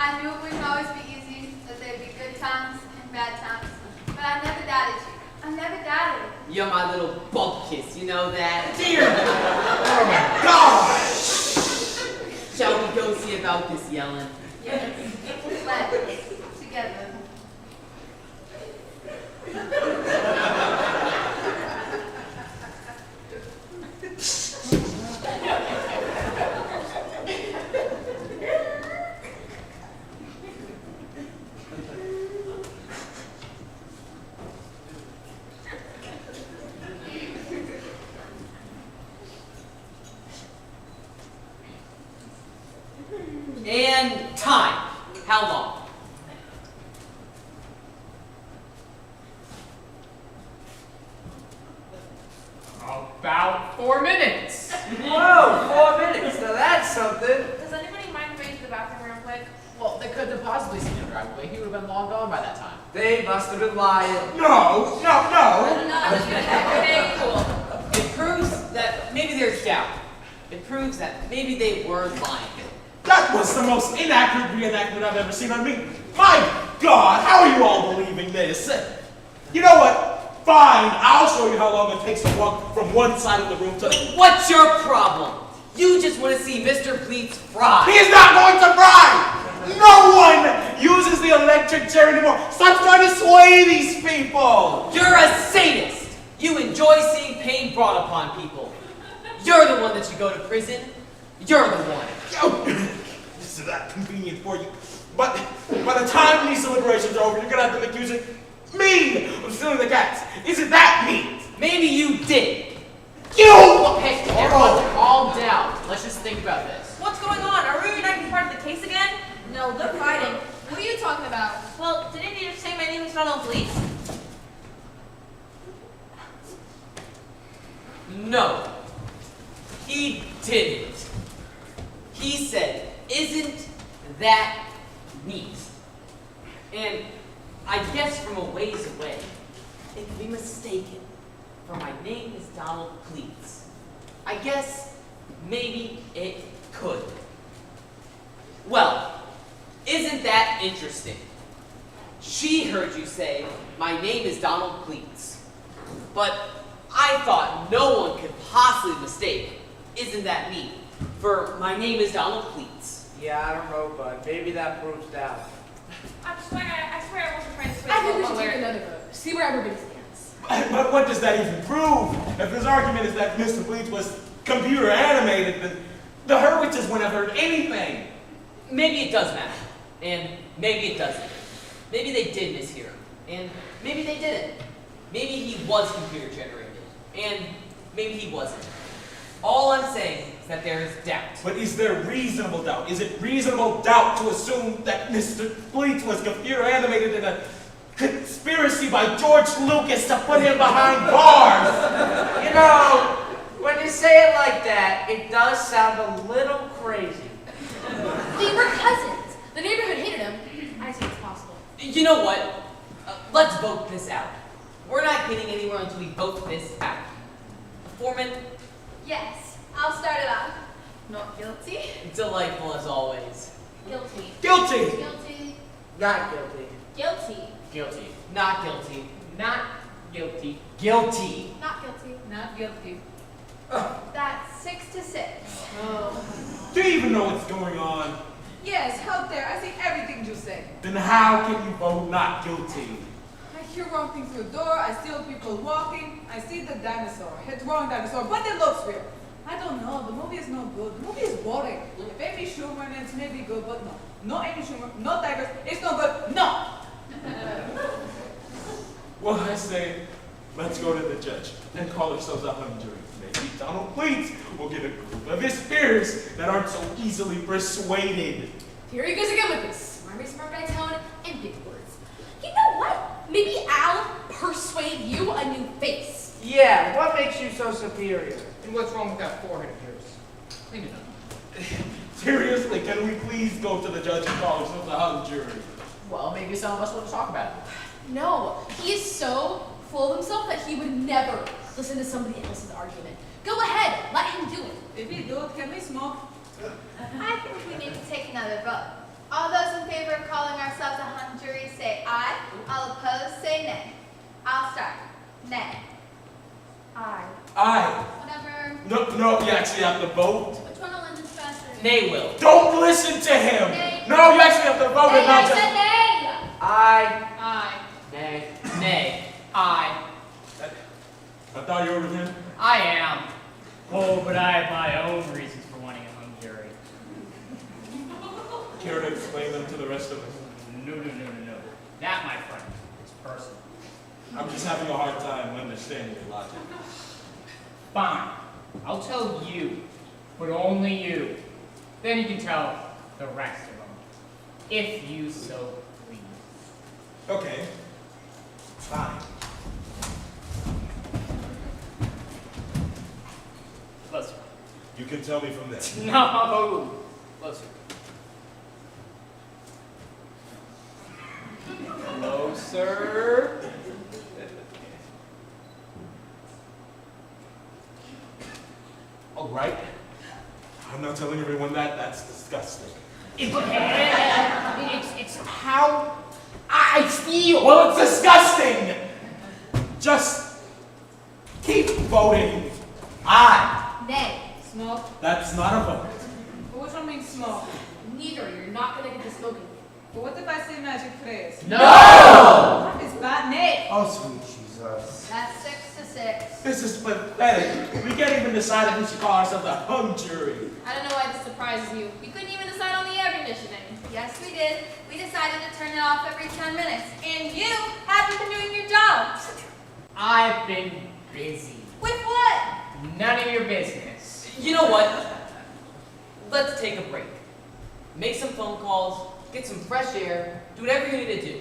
I knew it wouldn't always be easy, that there'd be good times and bad times. But I never doubted you. I never doubted. You're my little bump kiss, you know that? Dear! Oh my God! Shall we go see about this yelling? Yes. Let's. Together. And time. How long? About 4 minutes. Whoa, 4 minutes. Now that's something. Does anybody mind going to the bathroom real quick? Well, they couldn't have possibly seen him drive away. He would have been long gone by that time. They must have been lying. No! Okay, cool. It proves that maybe there's doubt. It proves that maybe they were lying. That was the most inaccurate reenactment I've ever seen on me. My God, how are you all believing this? You know what? Fine, I'll show you how long it takes to walk from one side of the room to the... What's your problem? You just want to see Mr. Bleats fry. He is not going to fry! No one uses the electric chair anymore. Stop trying to sway these people. You're a sadist. You enjoy seeing pain brought upon people. You're the one that should go to prison. You're the one. This is not convenient for you. But by the time these deliberations are over, you're going to have them accusing me of stealing the cats. Isn't that me? Maybe you did. You! Hey, everyone, calm down. Let's just think about this. What's going on? Are we reenacting part of the case again? No, they're fighting. What are you talking about? Well, didn't you just say my name is Donald Bleats? No. He didn't. He said, isn't that neat? And I guess from a ways away, it could be mistaken, for my name is Donald Pleats. I guess maybe it could. Well, isn't that interesting? She heard you say, my name is Donald Pleats. But I thought no one could possibly mistake, isn't that me, for my name is Donald Pleats. Yeah, I don't know, but maybe that proves doubt. I swear I wasn't trying to switch. I think we should take another vote. See where everybody stands. But what does that even prove? If his argument is that Mr. Bleach was computer animated, then the Hurwitzes wouldn't have heard anything. Maybe it does matter, and maybe it doesn't. Maybe they did mishear him, and maybe they didn't. Maybe he was computer generated, and maybe he wasn't. All I'm saying is that there is doubt. But is there reasonable doubt? Is it reasonable doubt to assume that Mr. Bleach was computer animated in a conspiracy by George Lucas to put him behind bars? You know, when you say it like that, it does sound a little crazy. They were cousins. The neighborhood hated him. I think it's possible. You know what? Let's vote this out. We're not getting anywhere until we vote this out. Foreman? Yes, I'll start it off. Not guilty. Delightful as always. Guilty. Guilty! Guilty. Not guilty. Guilty. Guilty. Not guilty. Not guilty. Guilty. Not guilty. Not guilty. That's 6 to 6. Do you even know what's going on? Yes, how dare. I see everything you say. Then how can you vote not guilty? I hear wrong things through the door, I see people walking, I see the dinosaur, hit wrong dinosaur, but it looks real. I don't know, the movie is no good. The movie is boring. If Amy Schumer and it's maybe good, but no. No Amy Schumer, no tigers, it's no good, no! Well, I say, let's go to the judge and call ourselves a hung jury. Maybe Donald Pleats will get a group of his peers that aren't so easily persuaded. Here he goes again with this smart guy tone and big words. You know what? Maybe I'll persuade you a new face. Yeah, what makes you so superior? And what's wrong with that forehead of yours? Clean it up. Seriously, can we please go to the judge and call ourselves a hung jury? Well, maybe some of us want to talk about it. No, he is so full of himself that he would never listen to somebody else's argument. Go ahead, let him do it. If we do it, can we smoke? I think we need to take another vote. All those in favor of calling ourselves a hung jury say aye. All opposed say nay. I'll start. Nay. Aye. Aye. Whatever. No, you actually have to vote. Which one will end this faster? Nay will. Don't listen to him! Nay. No, you actually have to vote Nay, and not I just... said nay. Aye. Aye. Nay. Nay. Aye. I thought you were with him. I am. Oh, but I have my own reasons for wanting a hung jury. Care to explain them to the rest of us? No. That, my friend, is personal. I'm just having a hard time understanding your logic. Fine. I'll tell you, but only you. Then you can tell the rest of them, if you so please. Okay. Fine. Closer. You can tell me from there. No! Closer. Closer. All right. I'm not telling everyone that. That's disgusting. It's how I feel. Well, it's disgusting! Just keep voting. Aye. Nay. Smoke? That's not a vote. But which one means smoke? Neither, you're not gonna get the smoking. But what if I say magic phrase? No! It's bad nay. Oh, sweet Jesus. That's 6 to 6. This is pathetic. We can't even decide if we should call ourselves a hung jury. I don't know why this surprises you. You couldn't even decide on the air conditioning. Yes, we did. We decided to turn it off every 10 minutes. And you haven't been doing your job. I've been busy. With what? None of your business. You know what? Let's take a break. Make some phone calls, get some fresh air, do whatever you need to do.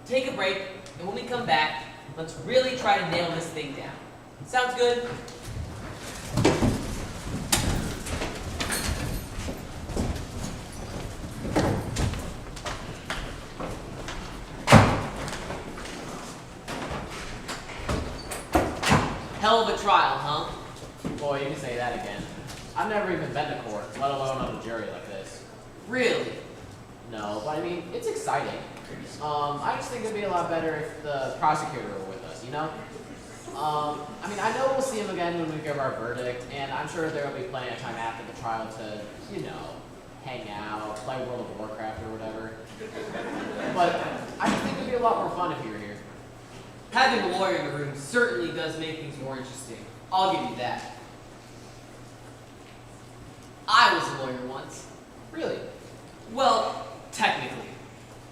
Take a break, and when we come back, let's really try to nail this thing down. Sounds good? Hell of a trial, huh? Boy, you can say that again. I've never even been to court, let alone on a jury like this. Really? No, but I mean, it's exciting. I just think it'd be a lot better if the prosecutor were with us, you know? I mean, I know we'll see him again when we give our verdict, and I'm sure there will be plenty of time after the trial to, you know, hang out, play World of Warcraft or whatever. But I just think it'd be a lot more fun if you were here. Having a lawyer in the room certainly does make things more interesting. I'll give you that. I was a lawyer once. Really? Well, technically.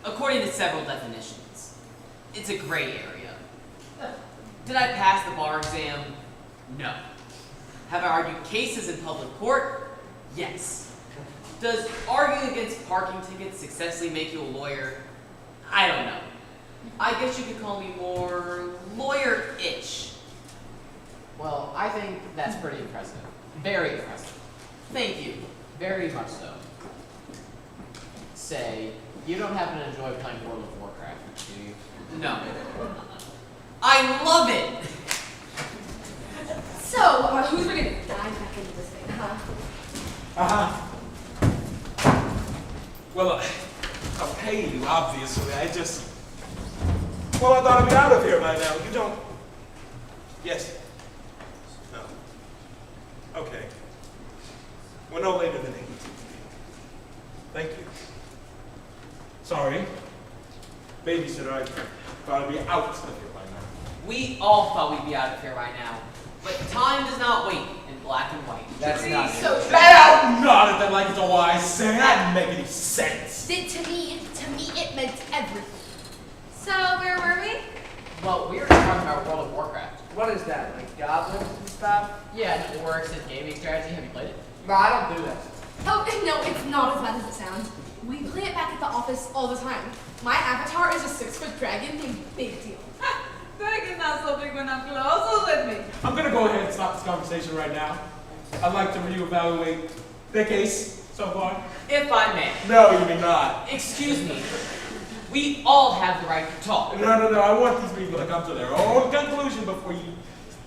According to several definitions. It's a gray area. Did I pass the bar exam? No. Have I argued cases in public court? Yes. Does arguing against parking tickets successfully make you a lawyer? I don't know. I guess you could call me more lawyer-ish. Well, I think that's pretty impressive. Very impressive. Thank you. Very much so. Say, you don't happen to enjoy playing World of Warcraft, do you? No. I love it! So, who's ready to dive back into this thing, huh? Uh-huh. Well, pay you, obviously. Well, I thought I'd be out of here by now. You don't... Yes. No. Okay. Well, no later than 8. Thank you. Sorry. Babysitter, I thought I'd be out of here by now. We all thought we'd be out of here by now. But time does not wait in black and white. That's not So it. That nodded that like it's a wise saying. That didn't make any sense. To me, it meant everything. So, where were we? Well, we were talking about World of Warcraft. What is that? Like goblins and stuff? Yeah, and orcs and gaming strategy. Have you played it? No, I don't do that. Oh, no, it's not as bad as it sounds. We play it back at the office all the time. My avatar is a 6-foot dragon named Big Deal. Dragon's not so big when I'm close. Who's with me? I'm gonna go ahead and stop this conversation right now. I'd like to reevaluate the case so far. If I may. No, you may not. Excuse me. We all have the right to talk. No. I want these people to come to their own conclusion before you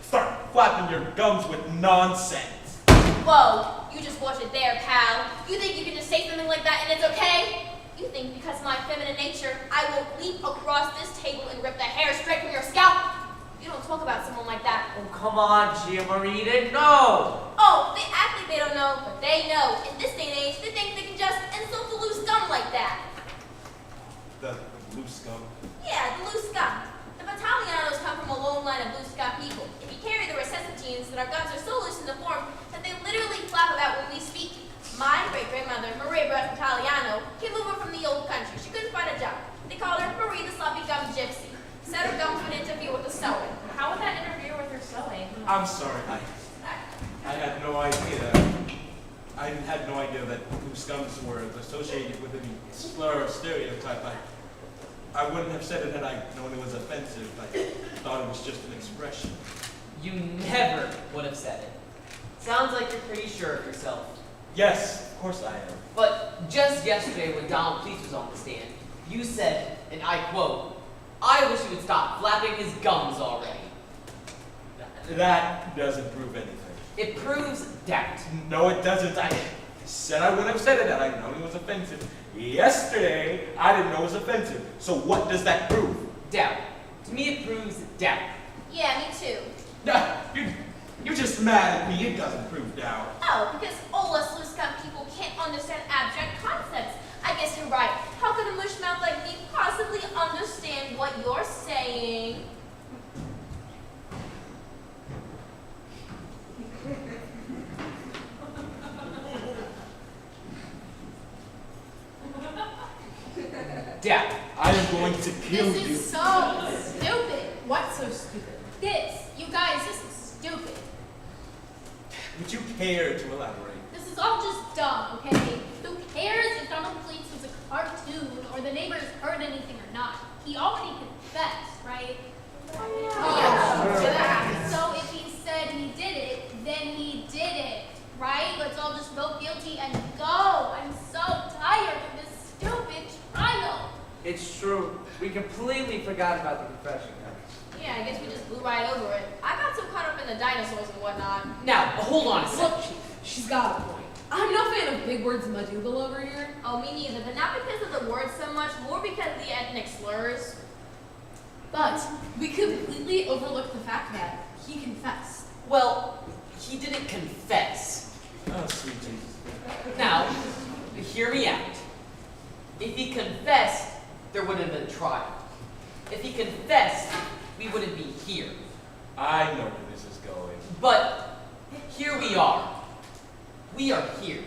start flapping your gums with nonsense. Whoa, you just watch it there, pal. You think you can just say something like that and it's okay? You think because of my feminine nature, I will leap across this table and rip the hair straight from your scalp? You don't talk about someone like that. Oh, come on, Gia Marie, they know. Oh, they act like they don't know, but they know. In this day and age, they think they can just insult the loose scum like that. The loose scum. Yeah, the loose scum. The Battalianos come from a long line of loose scum people. If you carry the recessive genes, then our guns are so loose in the form that they literally flap about when we speak. My great-grandmother, Maria Battaliano, came over from the old country. She couldn't find a job. They called her Marie the Sloppy Gum Gypsy. Said her gums would interfere with the sewing. How would that interfere with her sewing? I'm sorry. I had no idea. I had no idea that loose scums were associated with any slur or stereotype. I wouldn't have said it had I known it was offensive. I thought it was just an expression. You never would have said it. Sounds like you're pretty sure of yourself. Yes, of course I am. But just yesterday when Donald Please was on the stand, you said, and I quote, "I wish he would stop flapping his gums already." That doesn't prove anything. It proves doubt. No, it doesn't. I said I wouldn't have said it had I known it was offensive. Yesterday, I didn't know it was offensive. So what does that prove? Doubt. To me, it proves doubt. Yeah, me too. No, you're just mad at me. It doesn't prove doubt. Oh, because all us loose scum people can't understand abstract concepts. I guess you're right. How could a mushmouth like me possibly understand what you're saying? Doubt. I am going to kill This you. is so stupid. What's so stupid? You guys, this is stupid. Would you care to elaborate? This is all just dumb, okay? Who cares if Donald Please was a cartoon or the neighbors heard anything or not? He already confessed, right? Yeah. So if he said he did it, then he did it, right? Let's all just vote guilty and go. I'm so tired of this stupid trial. It's true. We completely forgot about the confession. Yeah, I guess we just blew right over it. I got so caught up in the dinosaurs and whatnot. Now, hold on a second. Look, she's got a point. I'm no fan of big words McDougal over here. Oh, me neither, but not because of the words so much, more because of the ethnic slurs. But we completely overlooked the fact that he confessed. Well, he didn't confess. Oh, sweet Jesus. Now, hear me out. If he confessed, there wouldn't have been a trial. If he confessed, we wouldn't be here. I know where this is going. But here we are. We are here.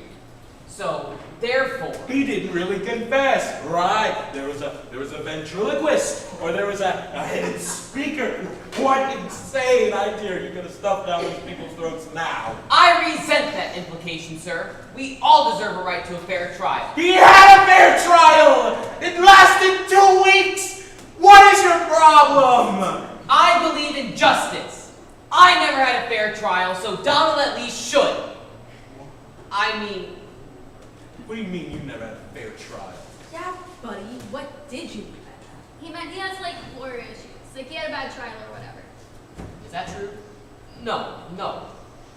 So, therefore... He didn't really confess, right? There was a ventriloquist, or there was a hidden speaker. What insane idea you could have stuffed down these people's throats now. I resent that implication, sir. We all deserve a right to a fair trial. He had a fair trial! It lasted 2 weeks! What is your problem? I believe in justice. I never had a fair trial, so Donald at least should. I mean... What do you mean you never had a fair trial? Yeah, buddy, what did you mean? He meant he has like lawyer issues. Like he had a bad trial or whatever. Is that true? No.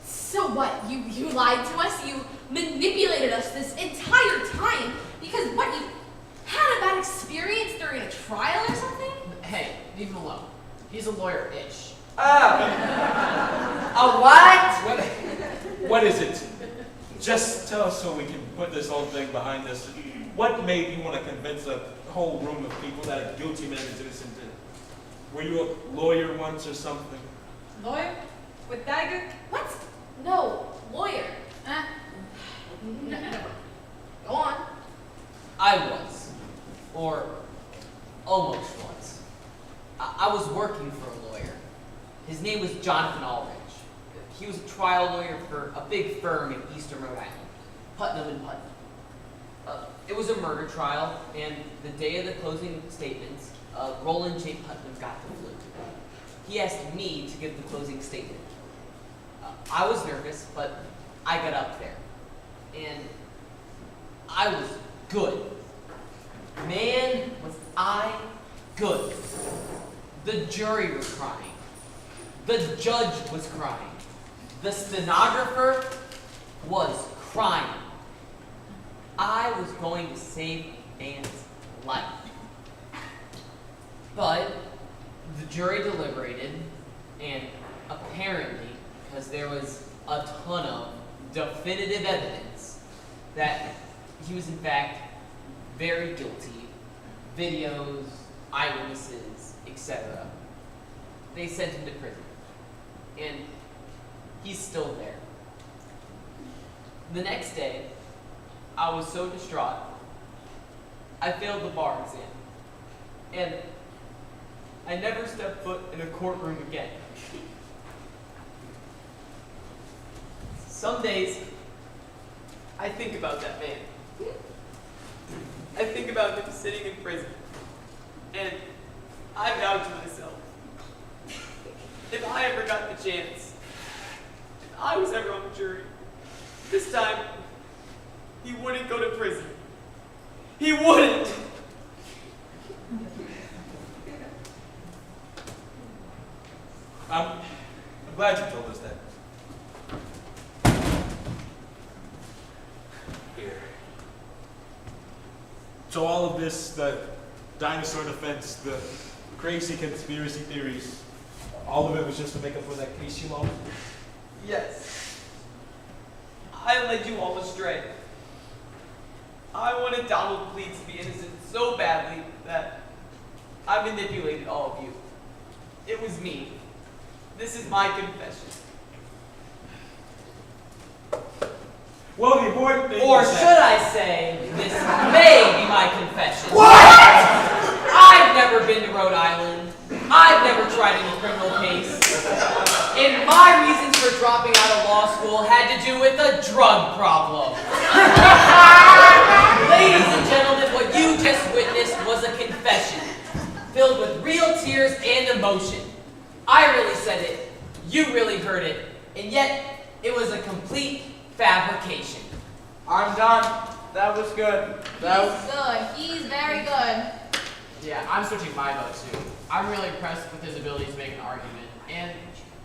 So what? You lied to us? You manipulated us this entire time? Because what you had a bad experience during a trial or something? Hey, leave him alone. He's a lawyer-ish. A what? What is it? Just tell us so we can put this whole thing behind us. What made you want to convince a whole room of people that a guilty man is innocent? Were you a lawyer once or something? Lawyer? With Tiger? What? No, lawyer. Never. Go on. I was. Or almost was. I was working for a lawyer. His name was Jonathan Aldrich. He was a trial lawyer for a big firm in eastern Rhode Island, Putnam and Putnam. It was a murder trial, and the day of the closing statements, Roland J. Putnam got the flu. He asked me to give the closing statement. I was nervous, but I got up there, and I was good. Man, was I good. The jury was crying. The judge was crying. The stenographer was crying. I was going to save a man's life. But the jury deliberated, and apparently, because there was a ton of definitive evidence that he was in fact very guilty, videos, eyewitnesses, etc., they sent him to prison. And he's still there. The next day, I was so distraught, I failed the bar exam. And I never stepped foot in a courtroom again. Some days, I think about that man. I think about him sitting in prison. And I vowed to myself, if I ever got the chance, if I was ever on the jury, this time, he wouldn't go to prison. He wouldn't! I'm glad you told us that. Here. So all of this, the dinosaur defense, the crazy conspiracy theories, all of it was just to make up for that case you lost? Yes. I led you all astray. I wanted Donald Pleats to be innocent so badly that I manipulated all of you. It was me. This is my confession. Well, the important thing Or is should that... I say, this may be my confession. What? I've never been to Rhode Island. I've never tried any criminal case. And my reasons for dropping out of law school had to do with a drug problem. Ladies and gentlemen, what you just witnessed was a confession, filled with real tears and emotion. I really said it, you really heard it, and yet it was a complete fabrication. I'm done. That was good. Good. He's very good. Yeah, I'm switching my vote too. I'm really impressed with his ability to make an argument, and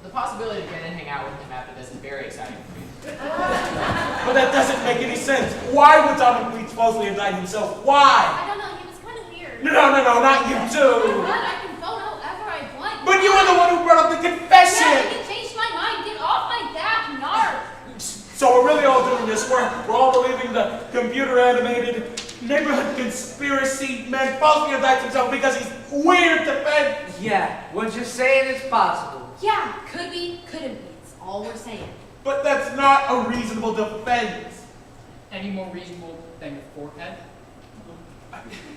the possibility to get in and hang out with him after this is very exciting for me. But that doesn't make any sense. Why would Donald Pleats falsely indict himself? Why? I don't know. He was kind of weird. No, not you too. But I can vote however I want. But you were the one who brought up the confession. Yeah, you can change my mind. Get off my back, narc. So we're really all doing this. We're all believing the computer-animated neighborhood conspiracy man falsely indicts himself because he's weird to bed. Yeah, what you're saying is possible. Yeah, could be, couldn't be. It's all we're saying. But that's not a reasonable defense. Any more reasonable than your forehead?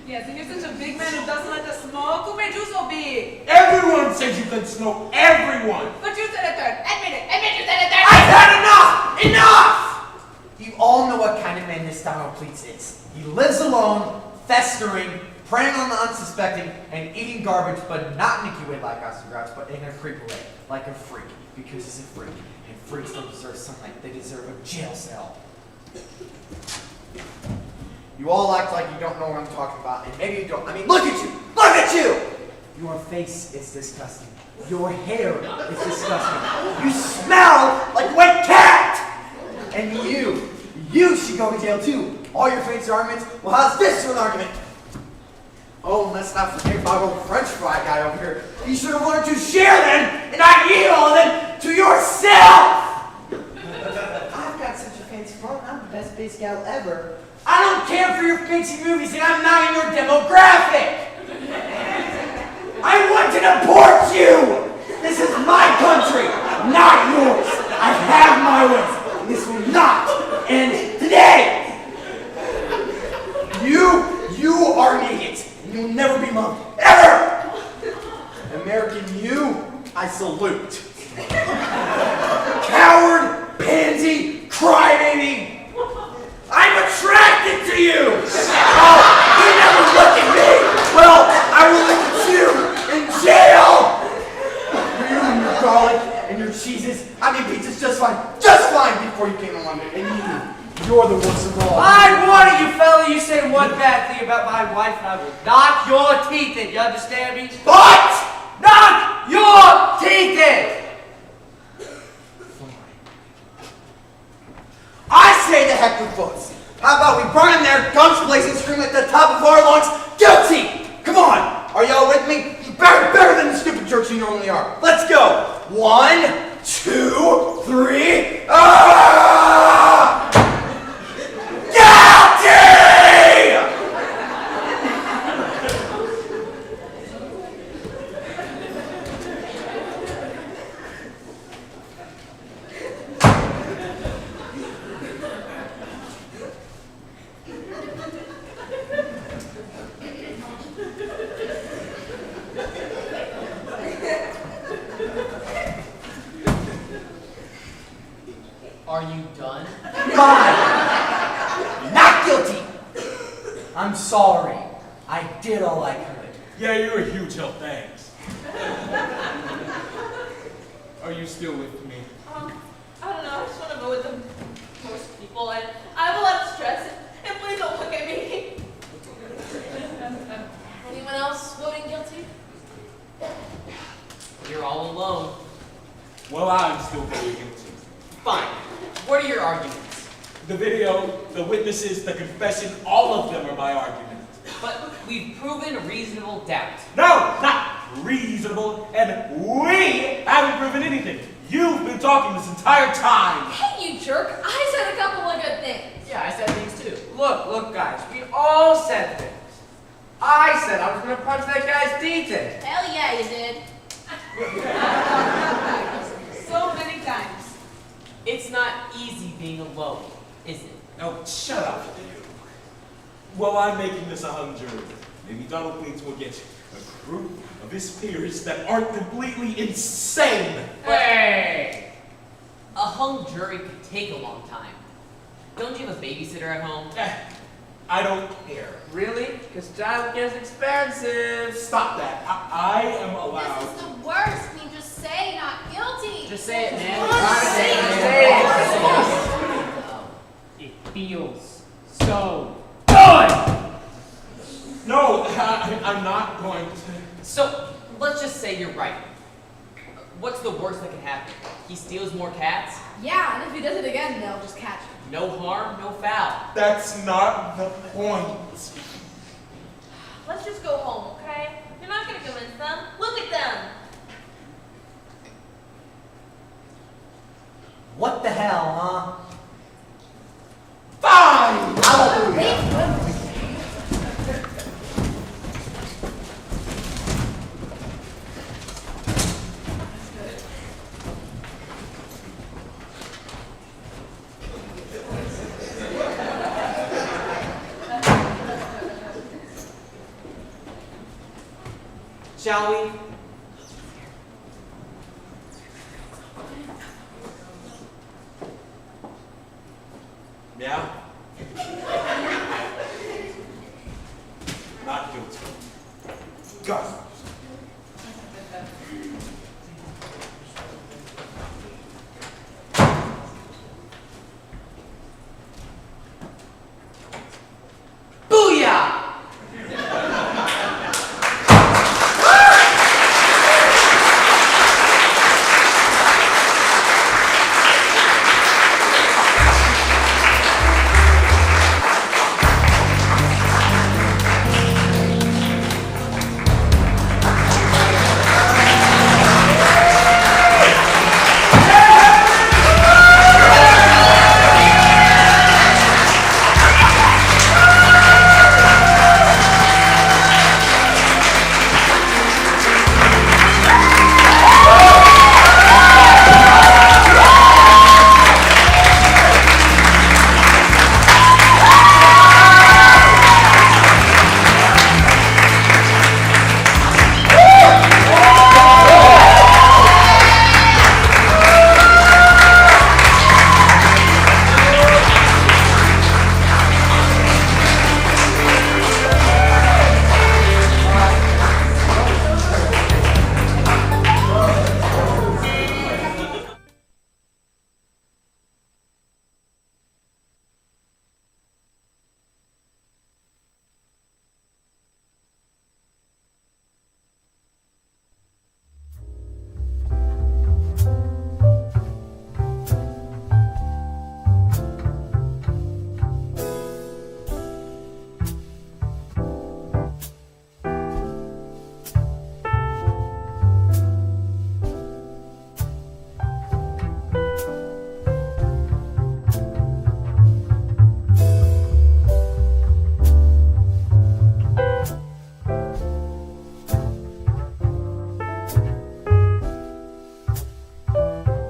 Yes, and you're such a big man who doesn't like to smoke. Who made you so big? Everyone says you can smoke. Everyone. But you said it third. Admit it. Admit you said it third. I've had enough! Enough! You all know what kind of man this Donald Pleats is. He lives alone, festering, preying on the unsuspecting, and eating garbage, but not in a cute way like us grabs, but in a creepy way, like a freak, because he's a freak, and freaks don't deserve sunlight, they deserve a jail cell. You all act like you don't know what I'm talking about, and maybe you don't. I mean, look at you! Look at you! Your face is disgusting. Your hair is disgusting. You smell like wet cat! And you should go to jail too. All your fancy arguments, well, how's this for an argument? Oh, and let's not forget about old French fry guy over here. You should have learned to share then, and not eat all of them to yourself! I've got such a fancy phone. I'm the best bass gal ever. I don't care for your fancy movies, and I'm not in your demographic! I want to deport you! This is my country, not yours! I have my ways, and this will not end today! You are an idiot, and you'll never be loved, ever! American you, I salute. Coward, pansy, crybaby! I'm attracted to you! Oh, you never look at me! Well, I will look at you in jail! You and your garlic and your cheeses, I mean pizza's just fine before you came along, and you're the worst of all. I warn you, fella, you say one bad thing about my wife and I will knock your teeth in, you understand me? What? Knock your teeth in! I say the heck with votes. How about we burn in there, guns blazing, scream at the top of our lungs, guilty! Come on, are y'all with me? Better than the stupid jerks you normally are. Let's go. 1, 2, 3. Ah! Guilty! Are you done? Fine. Not guilty. I'm sorry. I did all I could. Yeah, you're a huge help, thanks. Are you still with me? I don't know, I just want to go with the most people, and I have a lot of stress, and please don't look at me. Anyone else voting guilty? You're all alone. Well, I'm still very guilty. Fine. What are your arguments? The video, the witnesses, the confession, all of them are my arguments. But we've proven reasonable doubt. No, not reasonable, and we haven't proven anything. You've been talking this entire time. Hey, you jerk! I said a couple of good things. Yeah, I said things too. Look, guys, we all said things. I said I was gonna punch that guy's teeth in. Hell yeah, you did. So many times. It's not easy being alone, is it? No, shut up, you. Well, I'm making this a hung jury. Maybe Donald Pleats will get a group of his peers that aren't completely insane. Hey! A hung jury could take a long time. Don't you have a babysitter at home? I don't care. Really? Because childcare's expensive. Stop that. I am allowed. This is the worst. I mean, just say not guilty. Just say it, man. It feels so good! No, I'm not going to. So, let's just say you're right. What's the worst that can happen? He steals more cats? Yeah, and if he does it again, they'll just catch him. No harm, no foul. That's not the point. Let's just go home, okay? You're not gonna convince them. Look at them. What the hell, huh? Fine! Hallelujah! Shall we? Yeah? Not guilty. Go.